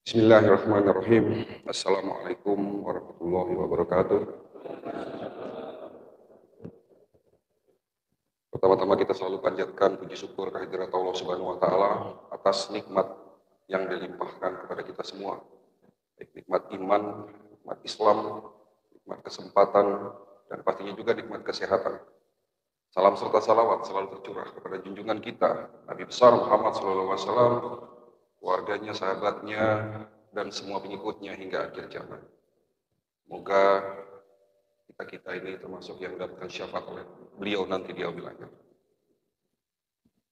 Bismillahirrahmanirrahim. Assalamualaikum warahmatullahi wabarakatuh. Pertama-tama kita selalu panjatkan puji syukur kehadirat Allah Subhanahu wa taala atas nikmat yang dilimpahkan kepada kita semua. Baik nikmat iman, nikmat Islam, nikmat kesempatan, dan pastinya juga nikmat kesehatan. Salam serta salawat selalu tercurah kepada junjungan kita, Nabi besar Muhammad SAW, keluarganya, sahabatnya, dan semua pengikutnya hingga akhir zaman. Semoga kita ini termasuk yang mendapatkan syafaat oleh beliau nanti di yaumil akhir.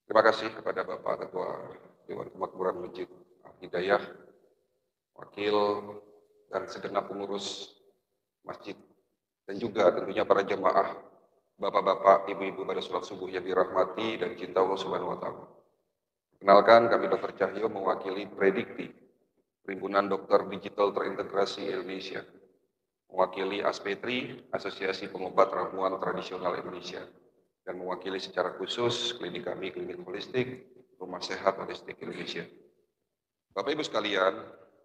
Terima kasih kepada Bapak Ketua Dewan Kemakmuran Masjid Al-Hidayah, wakil dan segenap pengurus masjid, dan juga tentunya para jemaah, bapak-bapak, ibu-ibu pada sholat subuh yang dirahmati dan cinta Allah Subhanahu wa taala. Kenalkan, kami Dr. Cahyo mewakili Predikti, Perhimpunan Dokter Digital Terintegrasi Indonesia, mewakili ASPETRI, Asosiasi Pengobat Ramuan Tradisional Indonesia, dan mewakili secara khusus klinik kami, Klinik Holistik, Rumah Sehat Holistik Indonesia. Bapak Ibu sekalian,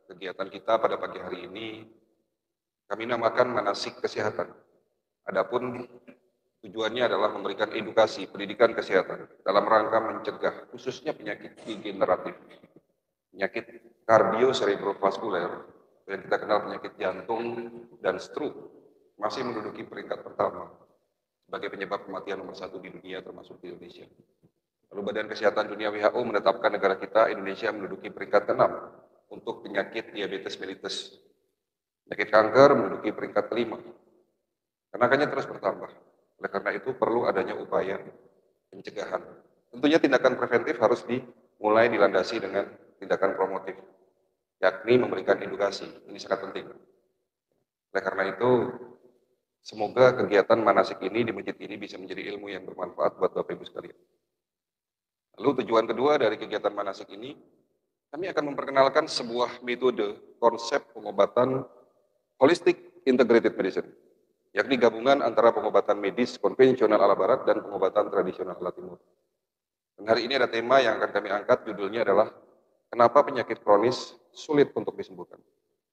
kegiatan kita pada pagi hari ini kami namakan manasik kesehatan. Adapun tujuannya adalah memberikan edukasi pendidikan kesehatan dalam rangka mencegah khususnya penyakit degeneratif, penyakit kardiocerebrovaskuler yang kita kenal penyakit jantung dan stroke masih menduduki peringkat pertama sebagai penyebab kematian nomor 1 di dunia termasuk di Indonesia. Lalu Badan Kesehatan Dunia WHO menetapkan negara kita Indonesia menduduki peringkat ke-6 untuk penyakit diabetes mellitus. Penyakit kanker menduduki peringkat ke-5. Kenaikannya terus bertambah. Oleh karena itu perlu adanya upaya pencegahan. Tentunya tindakan preventif harus dimulai dilandasi dengan tindakan promotif, yakni memberikan edukasi. Ini sangat penting. Oleh karena itu, semoga kegiatan manasik ini di masjid ini bisa menjadi ilmu yang bermanfaat buat Bapak Ibu sekalian. Lalu tujuan kedua dari kegiatan manasik ini, kami akan memperkenalkan sebuah metode konsep pengobatan holistic integrated medicine, yakni gabungan antara pengobatan medis konvensional ala barat dan pengobatan tradisional ala timur. Dan hari ini ada tema yang akan kami angkat, judulnya adalah kenapa penyakit kronis sulit untuk disembuhkan.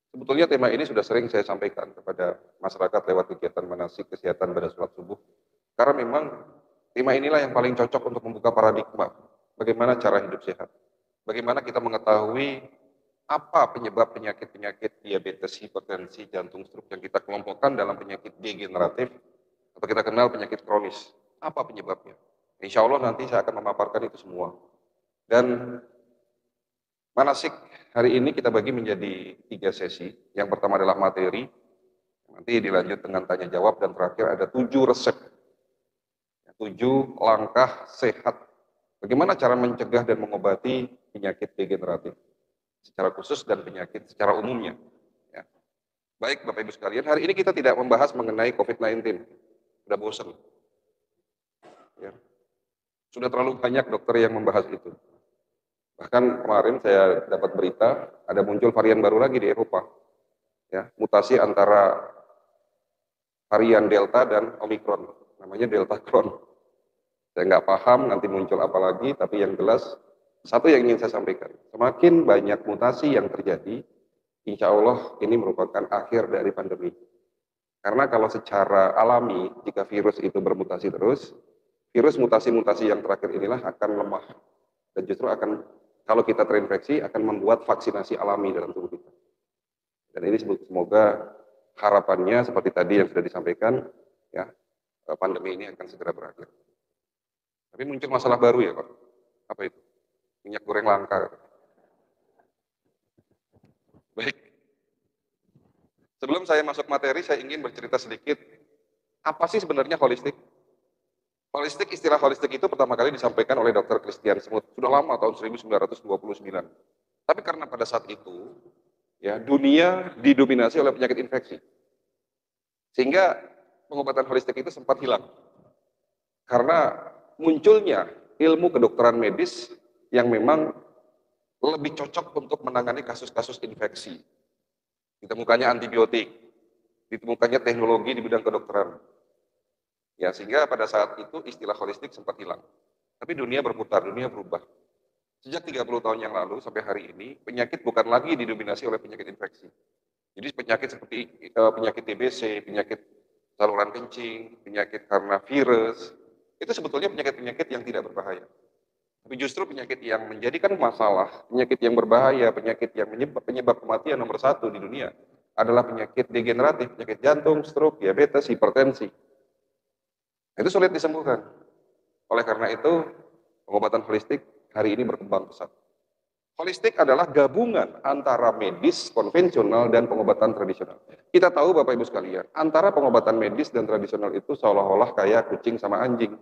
Sebetulnya tema ini sudah sering saya sampaikan kepada masyarakat lewat kegiatan manasik kesehatan pada sholat subuh, karena memang tema inilah yang paling cocok untuk membuka paradigma bagaimana cara hidup sehat, bagaimana kita mengetahui apa penyebab penyakit-penyakit diabetes, hipertensi, jantung, stroke yang kita kelompokkan dalam penyakit degeneratif atau kita kenal penyakit kronis. Apa penyebabnya? Insya Allah nanti saya akan memaparkan itu semua. Dan manasik hari ini kita bagi menjadi 3 sesi. Yang pertama adalah materi, nanti dilanjut dengan tanya jawab, dan terakhir ada 7 resep, 7 langkah sehat. Bagaimana cara mencegah dan mengobati penyakit degeneratif secara khusus dan penyakit secara umumnya. Ya. Baik Bapak Ibu sekalian, hari ini kita tidak membahas mengenai COVID-19. Sudah bosan. Ya. Sudah terlalu banyak dokter yang membahas itu. Bahkan kemarin saya dapat berita, ada muncul varian baru lagi di Eropa. Ya, mutasi antara varian Delta dan Omicron. Namanya Delta Cron. Saya nggak paham nanti muncul apa lagi, tapi yang jelas, satu yang ingin saya sampaikan, semakin banyak mutasi yang terjadi, insya Allah ini merupakan akhir dari pandemi. Karena kalau secara alami, jika virus itu bermutasi terus, virus mutasi-mutasi yang terakhir inilah akan lemah. Dan justru akan, kalau kita terinfeksi, akan membuat vaksinasi alami dalam tubuh kita. Dan ini semoga harapannya seperti tadi yang sudah disampaikan, ya, pandemi ini akan segera berakhir. Tapi muncul masalah baru ya Pak. Apa itu? Minyak goreng langka. Baik. Sebelum saya masuk materi, saya ingin bercerita sedikit, apa sih sebenarnya holistik? Holistik, istilah holistik itu pertama kali disampaikan oleh Dr. Christian Smith, sudah lama, tahun 1929. Tapi karena pada saat itu, ya, dunia didominasi oleh penyakit infeksi. Sehingga pengobatan holistik itu sempat hilang. Karena munculnya ilmu kedokteran medis yang memang lebih cocok untuk menangani kasus-kasus infeksi. Ditemukannya antibiotik, ditemukannya teknologi di bidang kedokteran. Ya, sehingga pada saat itu istilah holistik sempat hilang. Tapi dunia berputar, dunia berubah. Sejak 30 tahun yang lalu sampai hari ini, penyakit bukan lagi didominasi oleh penyakit infeksi. Jadi penyakit seperti penyakit TBC, penyakit saluran kencing, penyakit karena virus, itu sebetulnya penyakit-penyakit yang tidak berbahaya. Tapi justru penyakit yang menjadikan masalah, penyakit yang berbahaya, penyakit yang penyebab kematian nomor 1 di dunia adalah penyakit degeneratif, penyakit jantung, stroke, diabetes, hipertensi. Itu sulit disembuhkan. Oleh karena itu, pengobatan holistik hari ini berkembang pesat. Holistik adalah gabungan antara medis, konvensional, dan pengobatan tradisional. Kita tahu Bapak Ibu sekalian, antara pengobatan medis dan tradisional itu seolah-olah kayak kucing sama anjing.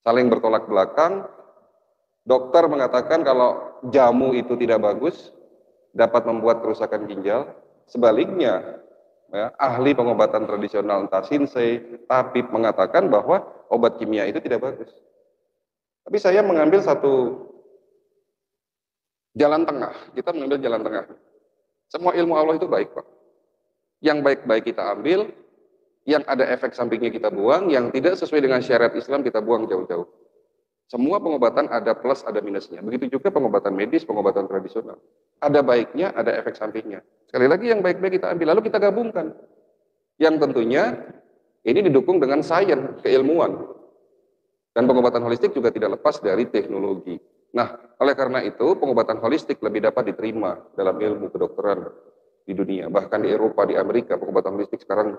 Saling bertolak belakang, dokter mengatakan kalau jamu itu tidak bagus, dapat membuat kerusakan ginjal. Sebaliknya, ya, ahli pengobatan tradisional entah Shinsei, tabib mengatakan bahwa obat kimia itu tidak bagus. Tapi saya mengambil satu jalan tengah, kita mengambil jalan tengah. Semua ilmu Allah itu baik, Pak. Yang baik-baik kita ambil, yang ada efek sampingnya kita buang, yang tidak sesuai dengan syariat Islam kita buang jauh-jauh. Semua pengobatan ada plus, ada minusnya. Begitu juga pengobatan medis, pengobatan tradisional. Ada baiknya, ada efek sampingnya. Sekali lagi yang baik-baik kita ambil, lalu kita gabungkan. Yang tentunya ini didukung dengan sains, keilmuan. Dan pengobatan holistik juga tidak lepas dari teknologi. Nah, oleh karena itu, pengobatan holistik lebih dapat diterima dalam ilmu kedokteran di dunia. Bahkan di Eropa, di Amerika, pengobatan holistik sekarang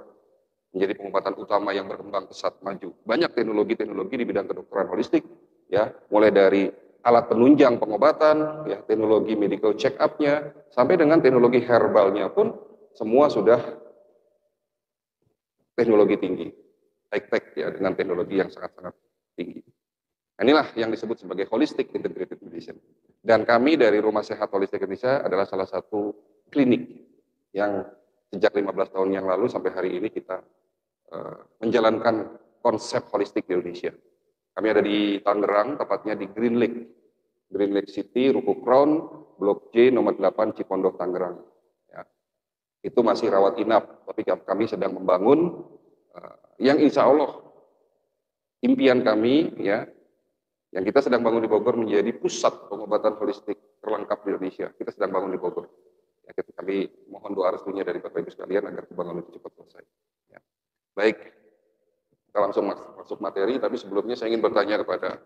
menjadi pengobatan utama yang berkembang pesat maju. Banyak teknologi-teknologi di bidang kedokteran holistik, ya, mulai dari alat penunjang pengobatan, ya, teknologi medical check-up-nya, sampai dengan teknologi herbalnya pun semua sudah teknologi tinggi, high-tech, ya, dengan teknologi yang sangat-sangat tinggi. Nah, inilah yang disebut sebagai holistic integrated medicine. Dan kami dari Rumah Sehat Holistik Indonesia adalah salah satu klinik yang sejak 15 tahun yang lalu sampai hari ini kita menjalankan konsep holistik di Indonesia. Kami ada di Tangerang, tepatnya di Green Lake City, Ruko Crown, Blok J, nomor 8, Cipondoh, Tangerang. Ya. Itu masih rawat inap, tapi kami sedang membangun yang insya Allah impian kami, ya, yang kita sedang bangun di Bogor menjadi pusat pengobatan holistik terlengkap di Indonesia. Kita sedang bangun di Bogor. Ya, kami mohon doa restunya dari Bapak Ibu sekalian agar pembangunan itu cepat selesai. Ya. Baik, kita langsung masuk materi, tapi sebelumnya saya ingin bertanya kepada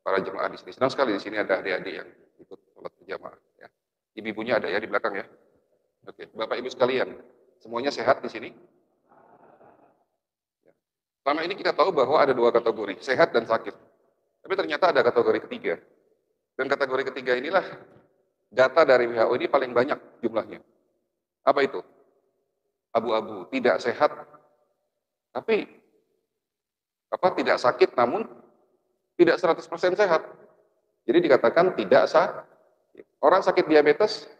para jemaah di sini. Senang sekali di sini ada adik-adik yang ikut sholat berjamaah. Ya. Ibu-ibunya ada ya di belakang ya. Oke, Bapak Ibu sekalian, semuanya sehat di sini? Ya. Selama ini kita tahu bahwa ada dua kategori, sehat dan sakit. Tapi ternyata ada kategori ketiga. Dan kategori ketiga inilah data dari WHO ini paling banyak jumlahnya. Apa itu? Abu-abu, tidak sehat, tapi tidak sakit namun tidak 100% sehat. Jadi dikatakan tidak sakit. Orang sakit diabetes,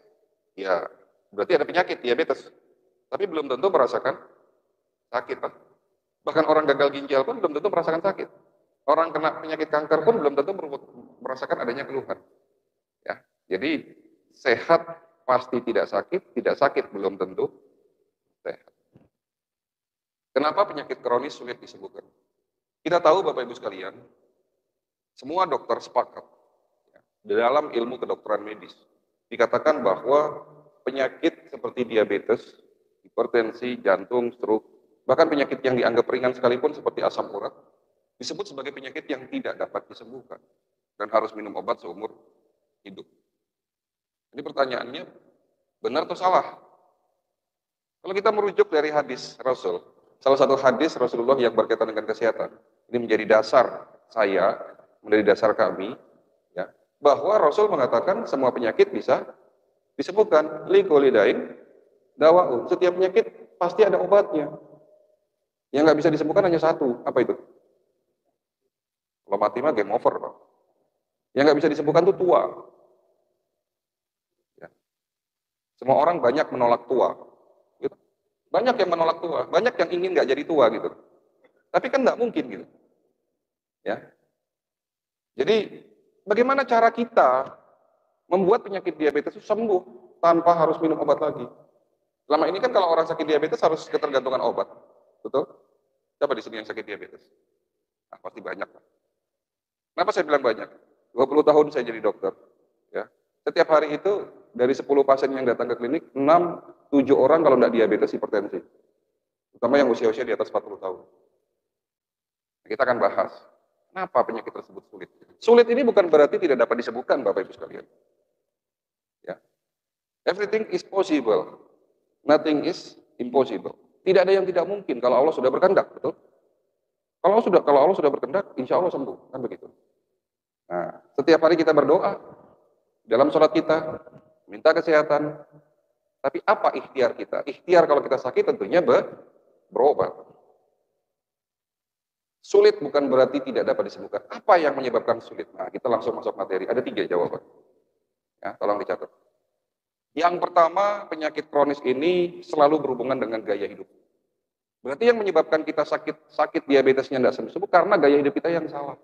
ya berarti ada penyakit diabetes. Tapi belum tentu merasakan sakit. Bahkan orang gagal ginjal pun belum tentu merasakan sakit. Orang kena penyakit kanker pun belum tentu merasakan adanya keluhan. Ya, jadi sehat pasti tidak sakit belum tentu sehat. Kenapa penyakit kronis sulit disembuhkan? Kita tahu Bapak Ibu sekalian, semua dokter sepakat ya, dalam ilmu kedokteran medis dikatakan bahwa penyakit seperti diabetes, hipertensi, jantung, stroke, bahkan penyakit yang dianggap ringan sekalipun seperti asam urat disebut sebagai penyakit yang tidak dapat disembuhkan dan harus minum obat seumur hidup. Ini pertanyaannya, benar atau salah? Kalau kita merujuk dari hadis Rasul, salah satu hadis Rasulullah yang berkaitan dengan kesehatan, ini menjadi dasar saya, menjadi dasar kami, ya, bahwa Rasul mengatakan semua penyakit bisa disembuhkan. Liqolidain dawa'u. Setiap penyakit pasti ada obatnya. Yang nggak bisa disembuhkan hanya satu. Apa itu? Kalau mati mah game over, Pak. Yang nggak bisa disembuhkan itu tua. Ya. Semua orang banyak menolak tua. Gitu. Banyak yang menolak tua, banyak yang ingin nggak jadi tua gitu. Tapi kan nggak mungkin gitu. Ya. Jadi bagaimana cara kita membuat penyakit diabetes itu sembuh tanpa harus minum obat lagi? Selama ini kan kalau orang sakit diabetes harus ketergantungan obat, betul? Siapa di sini yang sakit diabetes? Nah, pasti banyak. Kenapa saya bilang banyak? 20 tahun saya jadi dokter. Ya. Setiap hari itu dari 10 pasien yang datang ke klinik, 6, 7 orang kalau tidak diabetes hipertensi. Terutama yang usia-usia di atas 40 tahun. Kita akan bahas, kenapa penyakit tersebut sulit. Sulit ini bukan berarti tidak dapat disembuhkan, Bapak Ibu sekalian. Ya. Everything is possible. Nothing is impossible. Tidak ada yang tidak mungkin kalau Allah sudah berkehendak, betul? Kalau Allah sudah berkehendak, insya Allah sembuh, kan begitu. Nah, setiap hari kita berdoa dalam sholat kita, minta kesehatan. Tapi apa ikhtiar kita? Ikhtiar kalau kita sakit tentunya berobat. Sulit bukan berarti tidak dapat disembuhkan. Apa yang menyebabkan sulit? Nah, kita langsung masuk materi. Ada 3 jawaban. Ya, tolong dicatat. Yang pertama, penyakit kronis ini selalu berhubungan dengan gaya hidup. Berarti yang menyebabkan kita sakit diabetesnya tidak sembuh karena gaya hidup kita yang salah.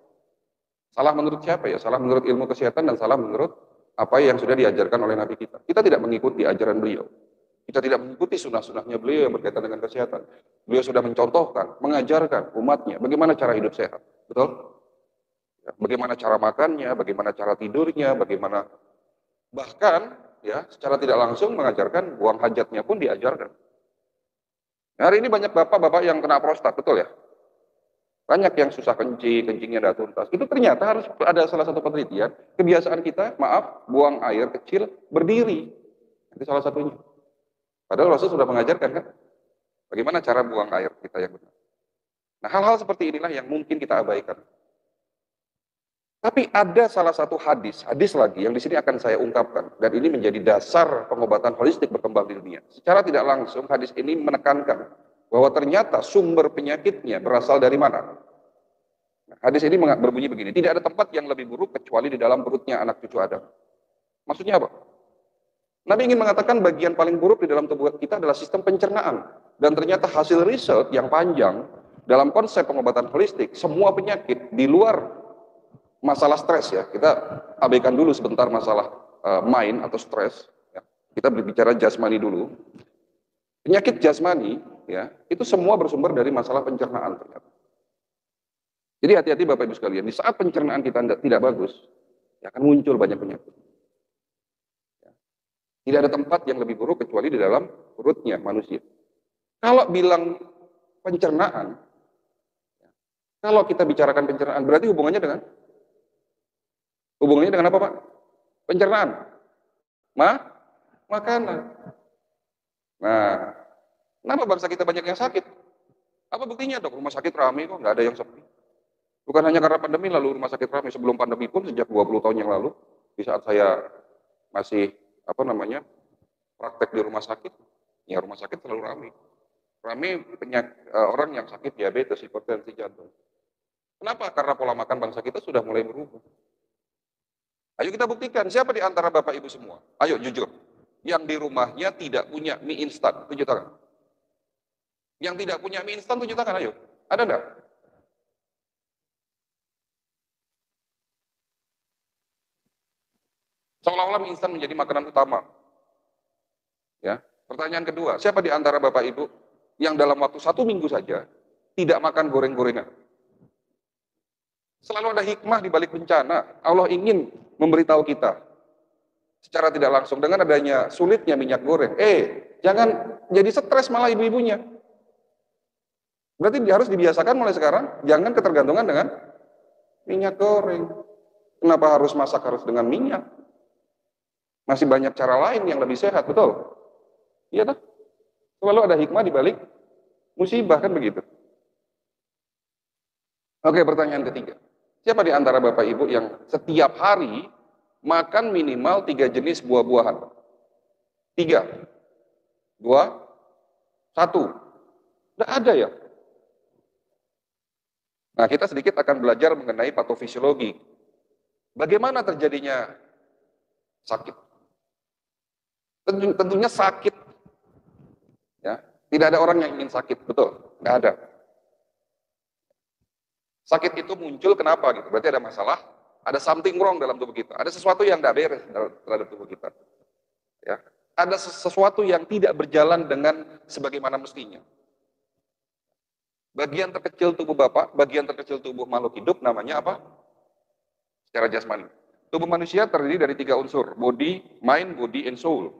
Salah menurut siapa ya? Salah menurut ilmu kesehatan dan salah menurut apa yang sudah diajarkan oleh Nabi kita. Kita tidak mengikuti ajaran beliau. Kita tidak mengikuti sunnah-sunnahnya beliau yang berkaitan dengan kesehatan. Beliau sudah mencontohkan, mengajarkan umatnya bagaimana cara hidup sehat. Betul? Ya, bagaimana cara makannya, bagaimana cara tidurnya, bagaimana bahkan ya secara tidak langsung mengajarkan buang hajatnya pun diajarkan. Hari ini banyak bapak-bapak yang kena prostat, betul ya? Banyak yang susah kencing, kencingnya tidak tuntas. Itu ternyata harus ada salah satu penelitian, kebiasaan kita, maaf, buang air kecil berdiri. Itu salah satunya. Padahal Rasul sudah mengajarkan kan, bagaimana cara buang air kita yang benar. Nah, hal-hal seperti inilah yang mungkin kita abaikan. Tapi ada salah satu hadis lagi yang di sini akan saya ungkapkan, dan ini menjadi dasar pengobatan holistik berkembang di dunia. Secara tidak langsung, hadis ini menekankan bahwa ternyata sumber penyakitnya berasal dari mana. Nah, hadis ini berbunyi begini, tidak ada tempat yang lebih buruk kecuali di dalam perutnya anak cucu Adam. Maksudnya apa? Nabi ingin mengatakan bagian paling buruk di dalam tubuh kita adalah sistem pencernaan. Dan ternyata hasil riset yang panjang dalam konsep pengobatan holistik, semua penyakit di luar masalah stres ya, kita abaikan dulu sebentar masalah mind atau stres. Ya. Kita berbicara jasmani dulu. Penyakit jasmani ya, itu semua bersumber dari masalah pencernaan ternyata. Jadi hati-hati Bapak Ibu sekalian, di saat pencernaan kita tidak bagus, ya akan muncul banyak penyakit. Tidak ada tempat yang lebih buruk kecuali di dalam perutnya manusia. Kalau bilang pencernaan, kalau kita bicarakan pencernaan, berarti hubungannya dengan apa Pak? Pencernaan, makanan. Nah, kenapa bangsa kita banyak yang sakit? Apa buktinya dok? Rumah sakit ramai kok, nggak ada yang sepi. Bukan hanya karena pandemi lalu rumah sakit ramai, sebelum pandemi pun sejak 20 tahun yang lalu, di saat saya masih praktek di rumah sakit, ya rumah sakit selalu ramai. Ramai orang yang sakit diabetes, hipertensi jantung. Kenapa? Karena pola makan bangsa kita sudah mulai berubah. Ayo kita buktikan, siapa di antara Bapak Ibu semua? Ayo jujur, yang di rumahnya tidak punya mie instan, tunjuk tangan. Yang tidak punya mie instan, tunjuk tangan, ayo. Ada enggak? Seolah-olah mie instan menjadi makanan utama. Ya. Pertanyaan kedua, siapa di antara Bapak Ibu yang dalam waktu 1 minggu saja tidak makan goreng-gorengan? Selalu ada hikmah di balik bencana. Allah ingin memberitahu kita secara tidak langsung dengan adanya sulitnya minyak goreng. Jangan jadi stres malah ibu-ibunya. Berarti harus dibiasakan mulai sekarang, jangan ketergantungan dengan minyak goreng. Kenapa harus masak harus dengan minyak? Masih banyak cara lain yang lebih sehat, betul? Iya toh? Selalu ada hikmah di balik musibah, kan begitu? Oke, pertanyaan ketiga. Siapa di antara Bapak Ibu yang setiap hari makan minimal 3 jenis buah-buahan? 3, 2, 1. Tidak ada ya? Nah, kita sedikit akan belajar mengenai patofisiologi. Bagaimana terjadinya sakit? Tentunya sakit. Ya, tidak ada orang yang ingin sakit, betul? Nggak ada. Sakit itu muncul kenapa gitu? Berarti ada masalah, ada something wrong dalam tubuh kita, ada sesuatu yang tidak beres terhadap tubuh kita. Ya, ada sesuatu yang tidak berjalan dengan sebagaimana mestinya. Bagian terkecil tubuh Bapak, bagian terkecil tubuh makhluk hidup namanya apa? Secara jasmani. Tubuh manusia terdiri dari 3 unsur, body, mind, body, and soul.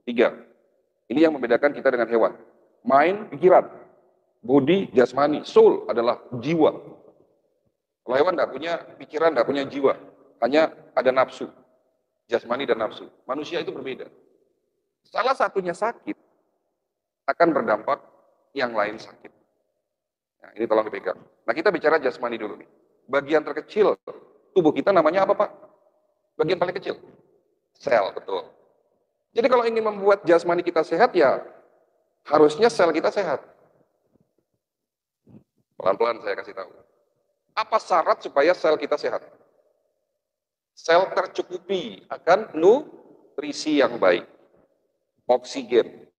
3. Ini yang membedakan kita dengan hewan. Mind, pikiran. Body, jasmani. Soul adalah jiwa. Kalau hewan tidak punya pikiran, tidak punya jiwa. Hanya ada nafsu. Jasmani dan nafsu. Manusia itu berbeda. Salah satunya sakit, akan berdampak yang lain sakit. Nah, ini tolong dipegang. Nah, kita bicara jasmani dulu nih. Bagian terkecil tubuh kita namanya apa, Pak? Bagian paling kecil. Sel, betul. Jadi kalau ingin membuat jasmani kita sehat, ya harusnya sel kita sehat. Pelan-pelan saya kasih tahu. Apa syarat supaya sel kita sehat? Sel tercukupi akan nutrisi yang baik. Oksigen,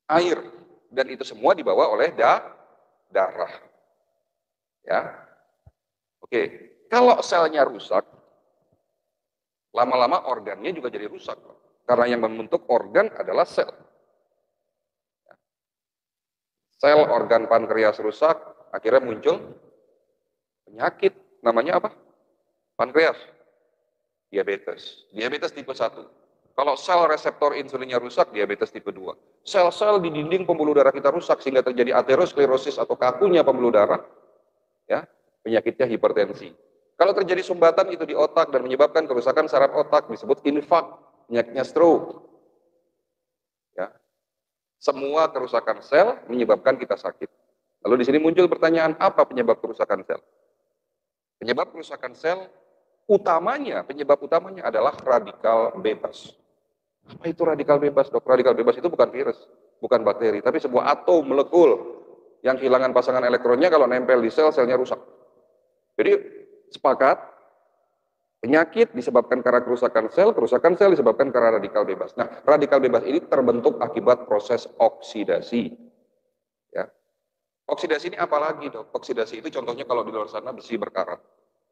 air, dan itu semua dibawa oleh darah. Ya. Oke, kalau selnya rusak, lama-lama organnya juga jadi rusak. Karena yang membentuk organ adalah sel. Sel organ pankreas rusak, akhirnya muncul penyakit. Namanya apa? Pankreas. Diabetes. Diabetes tipe 1. Kalau sel reseptor insulinnya rusak, diabetes tipe 2. Sel-sel di dinding pembuluh darah kita rusak sehingga terjadi aterosklerosis atau kakunya pembuluh darah. Ya, penyakitnya hipertensi. Kalau terjadi sumbatan itu di otak dan menyebabkan kerusakan saraf otak disebut infark, penyakitnya stroke. Ya. Semua kerusakan sel menyebabkan kita sakit. Lalu di sini muncul pertanyaan, apa penyebab kerusakan sel? Penyebab kerusakan sel penyebab utamanya adalah radikal bebas. Apa itu radikal bebas, Dok? Radikal bebas itu bukan virus, bukan bakteri, tapi sebuah atom molekul yang kehilangan pasangan elektronnya kalau nempel di sel, selnya rusak. Jadi sepakat, penyakit disebabkan karena kerusakan sel disebabkan karena radikal bebas. Nah, radikal bebas ini terbentuk akibat proses oksidasi. Ya. Oksidasi ini apa lagi, Dok? Oksidasi itu contohnya kalau di luar sana besi berkarat.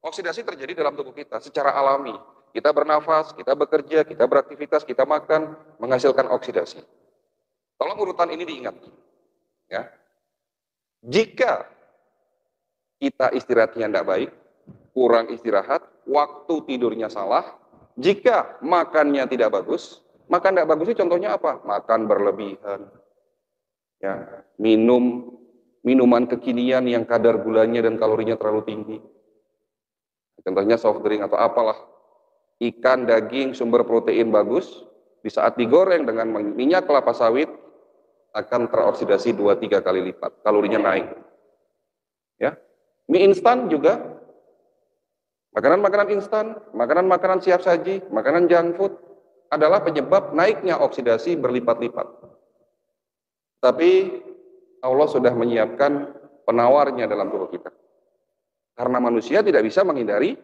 Oksidasi terjadi dalam tubuh kita secara alami. Kita bernafas, kita bekerja, kita beraktivitas, kita makan, menghasilkan oksidasi. Tolong urutan ini diingat. Ya. Jika kita istirahatnya tidak baik, kurang istirahat, waktu tidurnya salah, jika makannya tidak bagus, makan tidak bagus itu contohnya apa? Makan berlebihan, ya, minuman kekinian yang kadar gulanya dan kalorinya terlalu tinggi. Contohnya soft drink atau apalah. Ikan, daging, sumber protein bagus, di saat digoreng dengan minyak kelapa sawit, akan teroksidasi 2-3 kali lipat, kalorinya naik. Ya. Mie instan juga, makanan-makanan instan, makanan-makanan siap saji, makanan junk food, adalah penyebab naiknya oksidasi berlipat-lipat. Tapi Allah sudah menyiapkan penawarnya dalam tubuh kita. Karena manusia tidak bisa menghindari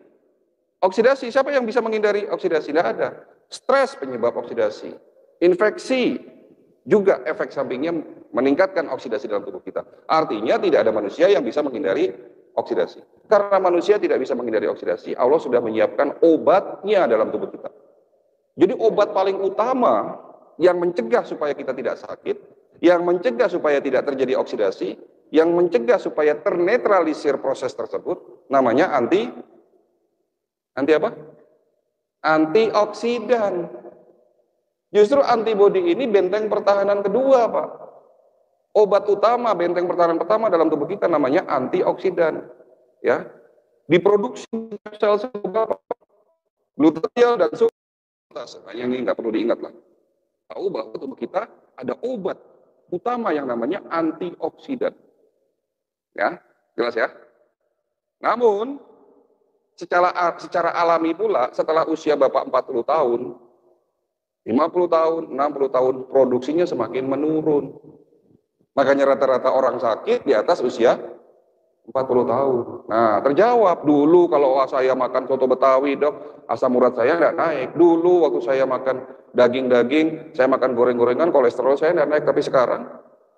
oksidasi. Siapa yang bisa menghindari oksidasi? Tidak ada. Stres penyebab oksidasi. Infeksi juga efek sampingnya meningkatkan oksidasi dalam tubuh kita. Artinya tidak ada manusia yang bisa menghindari oksidasi. Karena manusia tidak bisa menghindari oksidasi, Allah sudah menyiapkan obatnya dalam tubuh kita. Jadi obat paling utama yang mencegah supaya kita tidak sakit, yang mencegah supaya tidak terjadi oksidasi, yang mencegah supaya ternetralisir proses tersebut, namanya anti apa? Antioksidan. Justru antibodi ini benteng pertahanan kedua, Pak. Obat utama, benteng pertahanan pertama dalam tubuh kita namanya antioksidan. Ya, diproduksi sel-sel glutathione dan sukrase. Yang ini nggak perlu diingat lah. Tahu bahwa tubuh kita ada obat utama yang namanya antioksidan. Ya, jelas ya. Namun secara alami pula setelah usia Bapak 40 tahun, 50 tahun, 60 tahun produksinya semakin menurun. Makanya rata-rata orang sakit di atas usia 40 tahun. Nah, terjawab dulu kalau saya makan soto Betawi, Dok, asam urat saya nggak naik. Dulu waktu saya makan daging-daging, saya makan goreng-gorengan, kolesterol saya nggak naik. Tapi sekarang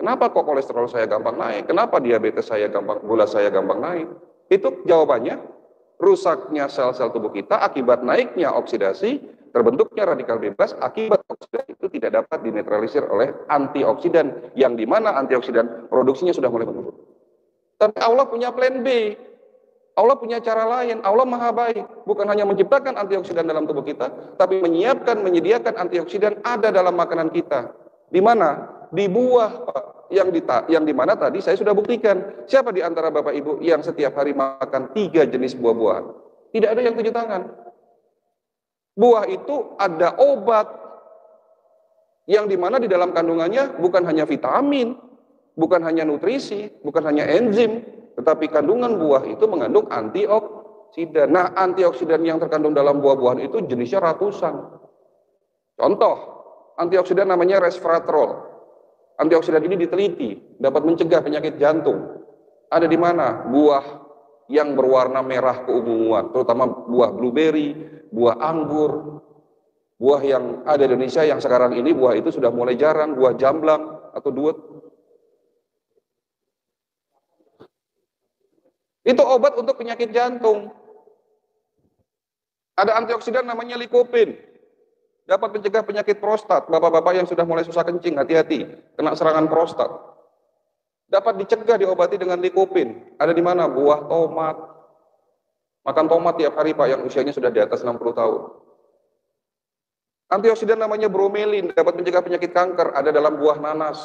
kenapa kok kolesterol saya gampang naik? Kenapa diabetes saya gampang, gula saya gampang naik? Itu jawabannya, rusaknya sel-sel tubuh kita akibat naiknya oksidasi, terbentuknya radikal bebas, akibat oksidasi itu tidak dapat dinetralisir oleh antioksidan, yang dimana antioksidan produksinya sudah mulai menurun. Tapi Allah punya plan B. Allah punya cara lain. Allah maha baik. Bukan hanya menciptakan antioksidan dalam tubuh kita, tapi menyiapkan, menyediakan antioksidan ada dalam makanan kita. Di mana? Di buah, Pak. Yang di mana tadi saya sudah buktikan. Siapa di antara Bapak Ibu yang setiap hari makan 3 jenis buah-buahan? Tidak ada yang 7 tangan. Buah itu ada obat. Yang di mana di dalam kandungannya bukan hanya vitamin, bukan hanya nutrisi, bukan hanya enzim, tetapi kandungan buah itu mengandung antioksidan. Nah, antioksidan yang terkandung dalam buah-buahan itu jenisnya ratusan. Contoh, antioksidan namanya resveratrol. Antioksidan ini diteliti dapat mencegah penyakit jantung. Ada di mana? Buah yang berwarna merah keunguan, terutama buah blueberry, buah anggur, buah yang ada di Indonesia yang sekarang ini buah itu sudah mulai jarang, buah jamblang atau duet. Itu obat untuk penyakit jantung. Ada antioksidan namanya lycopene. Dapat mencegah penyakit prostat. Bapak-bapak yang sudah mulai susah kencing, hati-hati. Kena serangan prostat. Dapat dicegah, diobati dengan lycopene. Ada di mana? Buah tomat. Makan tomat tiap hari, Pak, yang usianya sudah di atas 60 tahun. Antioksidan namanya bromelin. Dapat mencegah penyakit kanker. Ada dalam buah nanas.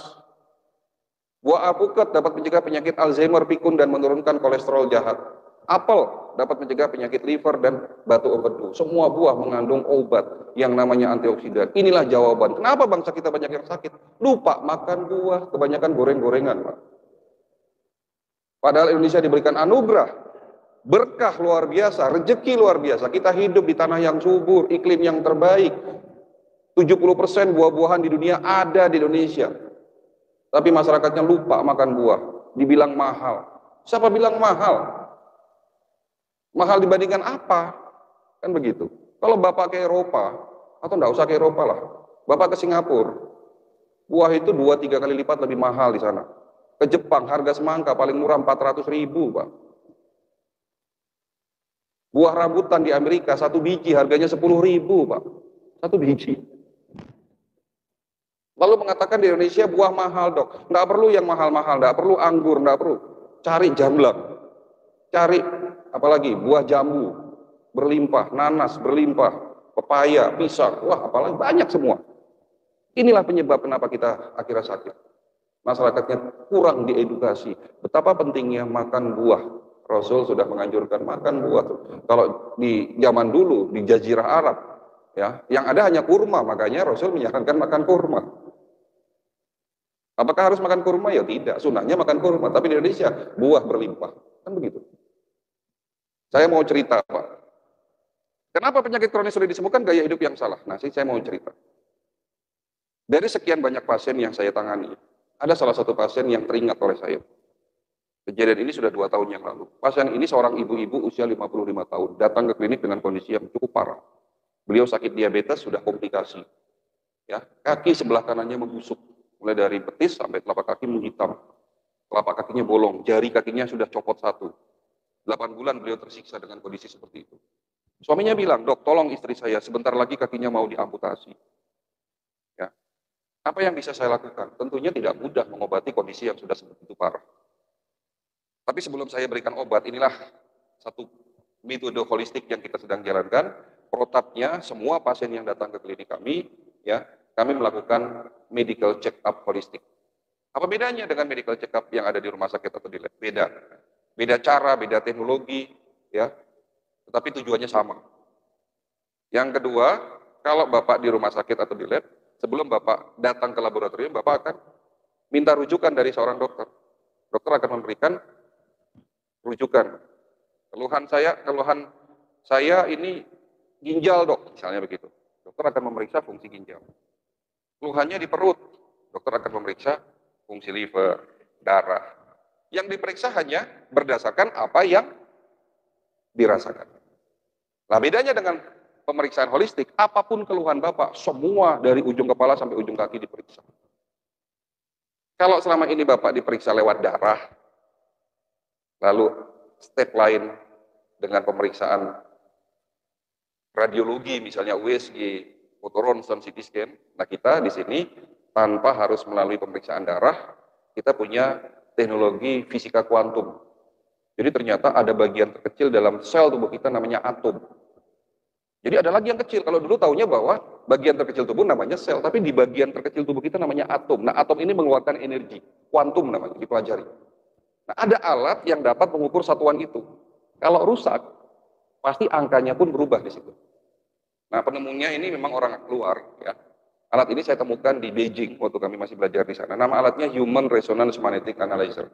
Buah alpukat dapat mencegah penyakit Alzheimer, pikun, dan menurunkan kolesterol jahat. Apel dapat mencegah penyakit liver dan batu empedu. Semua buah mengandung obat yang namanya antioksidan. Inilah jawaban. Kenapa bangsa kita banyak yang sakit? Lupa makan buah, kebanyakan goreng-gorengan, Pak. Padahal Indonesia diberikan anugerah, berkah luar biasa, rezeki luar biasa. Kita hidup di tanah yang subur, iklim yang terbaik. 70% buah-buahan di dunia ada di Indonesia. Tapi masyarakatnya lupa makan buah. Dibilang mahal. Siapa bilang mahal? Mahal dibandingkan apa? Kan begitu. Kalau Bapak ke Eropa, atau enggak usah ke Eropa lah. Bapak ke Singapura, buah itu 2-3 kali lipat lebih mahal di sana. Ke Jepang, harga semangka paling murah 400.000, Pak. Buah rambutan di Amerika, 1 biji harganya 10.000, Pak. 1 biji. Lalu mengatakan di Indonesia buah mahal, Dok. Enggak perlu yang mahal-mahal, enggak perlu anggur, enggak perlu. Cari jamblang. Cari apalagi buah jambu berlimpah, nanas berlimpah, pepaya, pisang, wah apalagi banyak semua. Inilah penyebab kenapa kita akhirnya sakit. Masyarakatnya kurang diedukasi. Betapa pentingnya makan buah. Rasul sudah menganjurkan makan buah. Kalau di zaman dulu di Jazirah Arab, ya, yang ada hanya kurma, makanya Rasul menyarankan makan kurma. Apakah harus makan kurma? Ya tidak. Sunahnya makan kurma. Tapi di Indonesia buah berlimpah, kan begitu. Saya mau cerita, Pak. Kenapa penyakit kronis sudah disembuhkan? Gaya hidup yang salah. Nah, saya mau cerita. Dari sekian banyak pasien yang saya tangani, ada salah satu pasien yang teringat oleh saya. Kejadian ini sudah 2 tahun yang lalu. Pasien ini seorang ibu-ibu usia 55 tahun, datang ke klinik dengan kondisi yang cukup parah. Beliau sakit diabetes, sudah komplikasi. Ya, kaki sebelah kanannya membusuk, mulai dari betis sampai telapak kaki menghitam. Telapak kakinya bolong, jari kakinya sudah copot 1. 8 bulan beliau tersiksa dengan kondisi seperti itu. Suaminya bilang, Dok, tolong istri saya, sebentar lagi kakinya mau diamputasi. Ya. Apa yang bisa saya lakukan? Tentunya tidak mudah mengobati kondisi yang sudah seperti itu parah. Tapi sebelum saya berikan obat, inilah satu metode holistik yang kita sedang jalankan. Protapnya, semua pasien yang datang ke klinik kami, ya, kami melakukan medical check-up holistik. Apa bedanya dengan medical check-up yang ada di rumah sakit atau di lab? Beda. Beda cara, beda teknologi, ya, tetapi tujuannya sama. Yang kedua, kalau Bapak di rumah sakit atau di lab, sebelum Bapak datang ke laboratorium, Bapak akan minta rujukan dari seorang dokter. Dokter akan memberikan rujukan. Keluhan saya ini ginjal, Dok, misalnya begitu. Dokter akan memeriksa fungsi ginjal. Keluhannya di perut, dokter akan memeriksa fungsi liver, darah. Yang diperiksa hanya berdasarkan apa yang dirasakan. Nah, bedanya dengan pemeriksaan holistik, apapun keluhan Bapak, semua dari ujung kepala sampai ujung kaki diperiksa. Kalau selama ini Bapak diperiksa lewat darah, lalu step lain dengan pemeriksaan radiologi, misalnya USG, foto ronsen, CT scan, nah kita di sini tanpa harus melalui pemeriksaan darah, kita punya teknologi fisika kuantum. Jadi ternyata ada bagian terkecil dalam sel tubuh kita namanya atom. Jadi ada lagi yang kecil. Kalau dulu taunya bahwa bagian terkecil tubuh namanya sel, tapi di bagian terkecil tubuh kita namanya atom. Nah, atom ini mengeluarkan energi, kuantum namanya, dipelajari. Nah, ada alat yang dapat mengukur satuan itu. Kalau rusak, pasti angkanya pun berubah di situ. Nah, penemunya ini memang orang luar, ya. Alat ini saya temukan di Beijing waktu kami masih belajar di sana. Nama alatnya Human Resonance Magnetic Analyzer.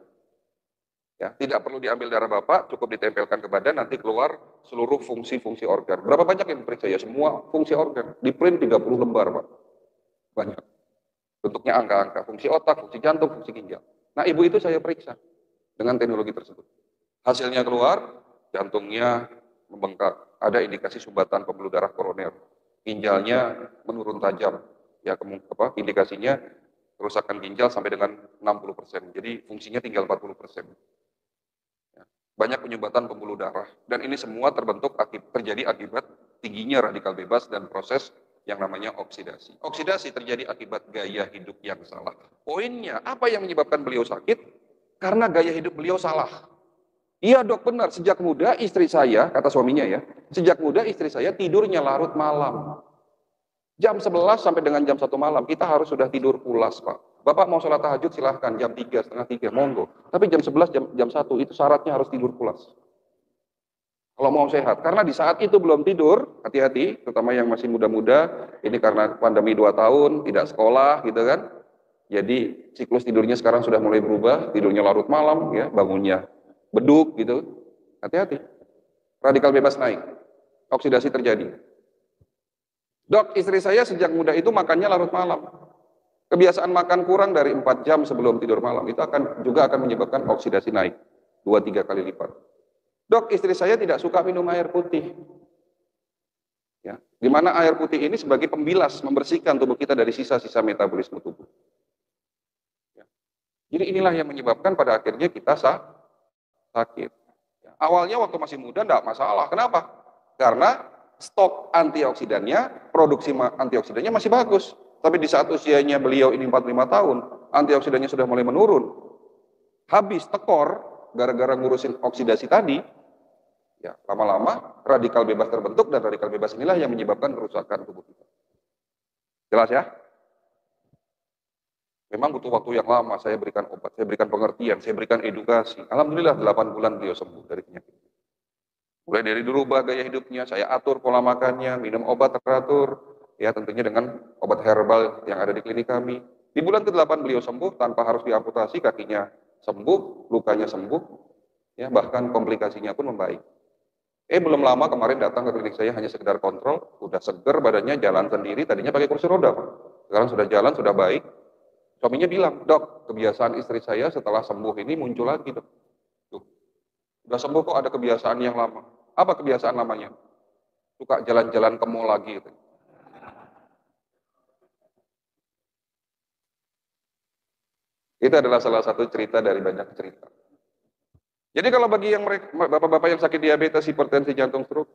Ya, tidak perlu diambil darah Bapak, cukup ditempelkan ke badan, nanti keluar seluruh fungsi-fungsi organ. Berapa banyak yang diperiksa? Ya semua fungsi organ. Di print 30 lembar, Pak. Banyak. Bentuknya angka-angka, fungsi otak, fungsi jantung, fungsi ginjal. Nah, ibu itu saya periksa dengan teknologi tersebut. Hasilnya keluar, jantungnya membengkak, ada indikasi sumbatan pembuluh darah koroner. Ginjalnya menurun tajam. Ya, indikasinya kerusakan ginjal sampai dengan 60%. Jadi fungsinya tinggal 40%. Banyak penyumbatan pembuluh darah, dan ini semua terjadi akibat tingginya radikal bebas dan proses yang namanya oksidasi. Oksidasi terjadi akibat gaya hidup yang salah. Poinnya, apa yang menyebabkan beliau sakit? Karena gaya hidup beliau salah. Iya dok, benar, sejak muda istri saya, kata suaminya ya, sejak muda istri saya tidurnya larut malam. Jam 11 sampai dengan jam 1 malam, kita harus sudah tidur pulas, Pak. Bapak mau sholat tahajud silahkan, jam 3, setengah 3, monggo. Tapi jam 11, jam 1, itu syaratnya harus tidur pulas. Kalau mau sehat, karena di saat itu belum tidur, hati-hati, terutama yang masih muda-muda, ini karena pandemi 2 tahun, tidak sekolah gitu kan. Jadi siklus tidurnya sekarang sudah mulai berubah, tidurnya larut malam, ya, bangunnya beduk gitu. Hati-hati, radikal bebas naik, oksidasi terjadi. Dok, istri saya sejak muda itu makannya larut malam. Kebiasaan makan kurang dari 4 jam sebelum tidur malam, itu juga akan menyebabkan oksidasi naik 2-3 kali lipat. Dok, istri saya tidak suka minum air putih. Ya, di mana air putih ini sebagai pembilas, membersihkan tubuh kita dari sisa-sisa metabolisme tubuh. Ya. Jadi inilah yang menyebabkan pada akhirnya kita sakit. Ya. Awalnya waktu masih muda tidak masalah. Kenapa? Karena stok antioksidannya, produksi antioksidannya masih bagus. Tapi di saat usianya beliau ini 45 tahun, antioksidannya sudah mulai menurun. Habis tekor, gara-gara ngurusin oksidasi tadi, ya lama-lama radikal bebas terbentuk, dan radikal bebas inilah yang menyebabkan kerusakan tubuh kita. Jelas ya? Memang butuh waktu yang lama, saya berikan obat, saya berikan pengertian, saya berikan edukasi. Alhamdulillah 8 bulan beliau sembuh dari penyakit. Mulai dari dirubah gaya hidupnya, saya atur pola makannya, minum obat teratur, ya tentunya dengan obat herbal yang ada di klinik kami. Di bulan ke-8 beliau sembuh tanpa harus diamputasi, kakinya sembuh, lukanya sembuh, ya bahkan komplikasinya pun membaik. Belum lama kemarin datang ke klinik saya hanya sekedar kontrol, udah seger badannya, jalan sendiri, tadinya pakai kursi roda, Pak. Sekarang sudah jalan, sudah baik. Suaminya bilang, dok, kebiasaan istri saya setelah sembuh ini muncul lagi, dok. Tuh, udah sembuh kok ada kebiasaan yang lama. Apa kebiasaan lamanya? Suka jalan-jalan ke mall lagi. Gitu. Itu adalah salah satu cerita dari banyak cerita. Jadi kalau bagi yang bapak-bapak yang sakit diabetes, hipertensi, jantung, stroke,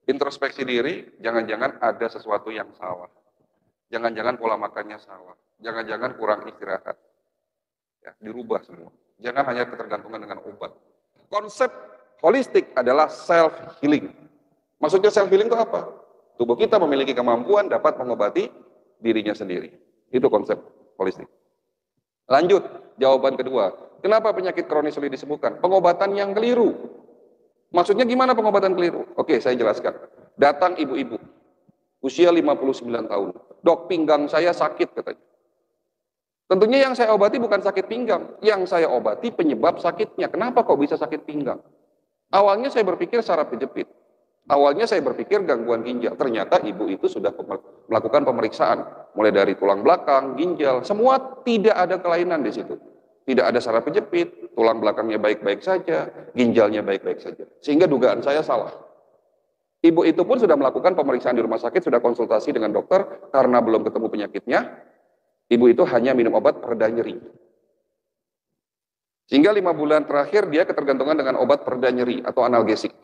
introspeksi diri, jangan-jangan ada sesuatu yang salah. Jangan-jangan pola makannya salah. Jangan-jangan kurang istirahat. Ya, dirubah semua. Jangan hanya ketergantungan dengan obat. Konsep holistik adalah self healing. Maksudnya self healing itu apa? Tubuh kita memiliki kemampuan dapat mengobati dirinya sendiri. Itu konsep holistik. Lanjut, jawaban kedua. Kenapa penyakit kronis sulit disembuhkan? Pengobatan yang keliru. Maksudnya gimana pengobatan keliru? Oke, saya jelaskan. Datang ibu-ibu, usia 59 tahun. Dok, pinggang saya sakit katanya. Tentunya yang saya obati bukan sakit pinggang. Yang saya obati penyebab sakitnya. Kenapa kok bisa sakit pinggang? Awalnya saya berpikir saraf kejepit. Awalnya saya berpikir gangguan ginjal. Ternyata ibu itu sudah melakukan pemeriksaan. Mulai dari tulang belakang, ginjal, semua tidak ada kelainan di situ. Tidak ada saraf kejepit, tulang belakangnya baik-baik saja, ginjalnya baik-baik saja. Sehingga dugaan saya salah. Ibu itu pun sudah melakukan pemeriksaan di rumah sakit, sudah konsultasi dengan dokter, karena belum ketemu penyakitnya, ibu itu hanya minum obat pereda nyeri. Sehingga 5 bulan terakhir dia ketergantungan dengan obat pereda nyeri atau analgesik.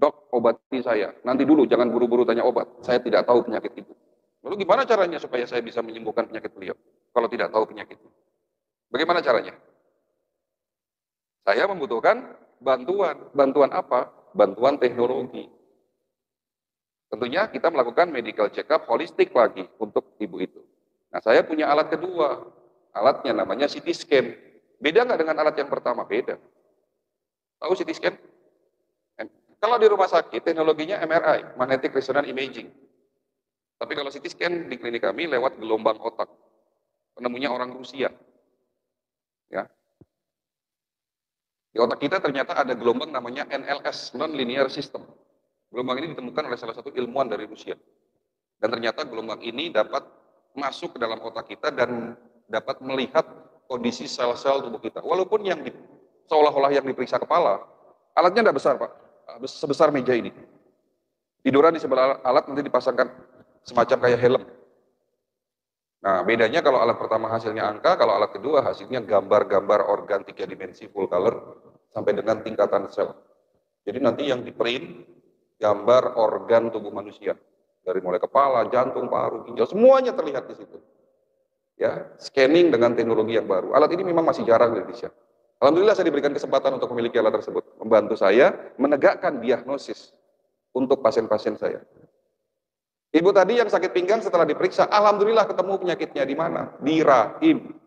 Dok, obati saya. Nanti dulu, jangan buru-buru tanya obat. Saya tidak tahu penyakit itu. Lalu gimana caranya supaya saya bisa menyembuhkan penyakit beliau? Kalau tidak tahu penyakitnya. Bagaimana caranya? Saya membutuhkan bantuan. Bantuan apa? Bantuan teknologi. Tentunya kita melakukan medical check-up holistik lagi untuk ibu itu. Nah, saya punya alat kedua. Alatnya namanya CT scan. Beda nggak dengan alat yang pertama? Beda. Tahu CT scan? Kalau di rumah sakit, teknologinya MRI, Magnetic Resonance Imaging. Tapi kalau CT scan di klinik kami lewat gelombang otak. Penemunya orang Rusia. Ya. Di otak kita ternyata ada gelombang namanya NLS, Non-Linear System. Gelombang ini ditemukan oleh salah satu ilmuwan dari Rusia. Dan ternyata gelombang ini dapat masuk ke dalam otak kita dan dapat melihat kondisi sel-sel tubuh kita. Walaupun seolah-olah yang diperiksa kepala, alatnya tidak besar, Pak. Sebesar meja ini. Tiduran di sebelah alat nanti dipasangkan semacam kayak helm. Nah, bedanya kalau alat pertama hasilnya angka, kalau alat kedua hasilnya gambar-gambar organ 3 dimensi full color sampai dengan tingkatan sel. Jadi nanti yang di-print gambar organ tubuh manusia. Dari mulai kepala, jantung, paru, ginjal, semuanya terlihat di situ. Ya, scanning dengan teknologi yang baru. Alat ini memang masih jarang di Indonesia. Alhamdulillah saya diberikan kesempatan untuk memiliki alat tersebut. Membantu saya menegakkan diagnosis untuk pasien-pasien saya. Ibu tadi yang sakit pinggang setelah diperiksa, alhamdulillah ketemu penyakitnya di mana? Di rahim.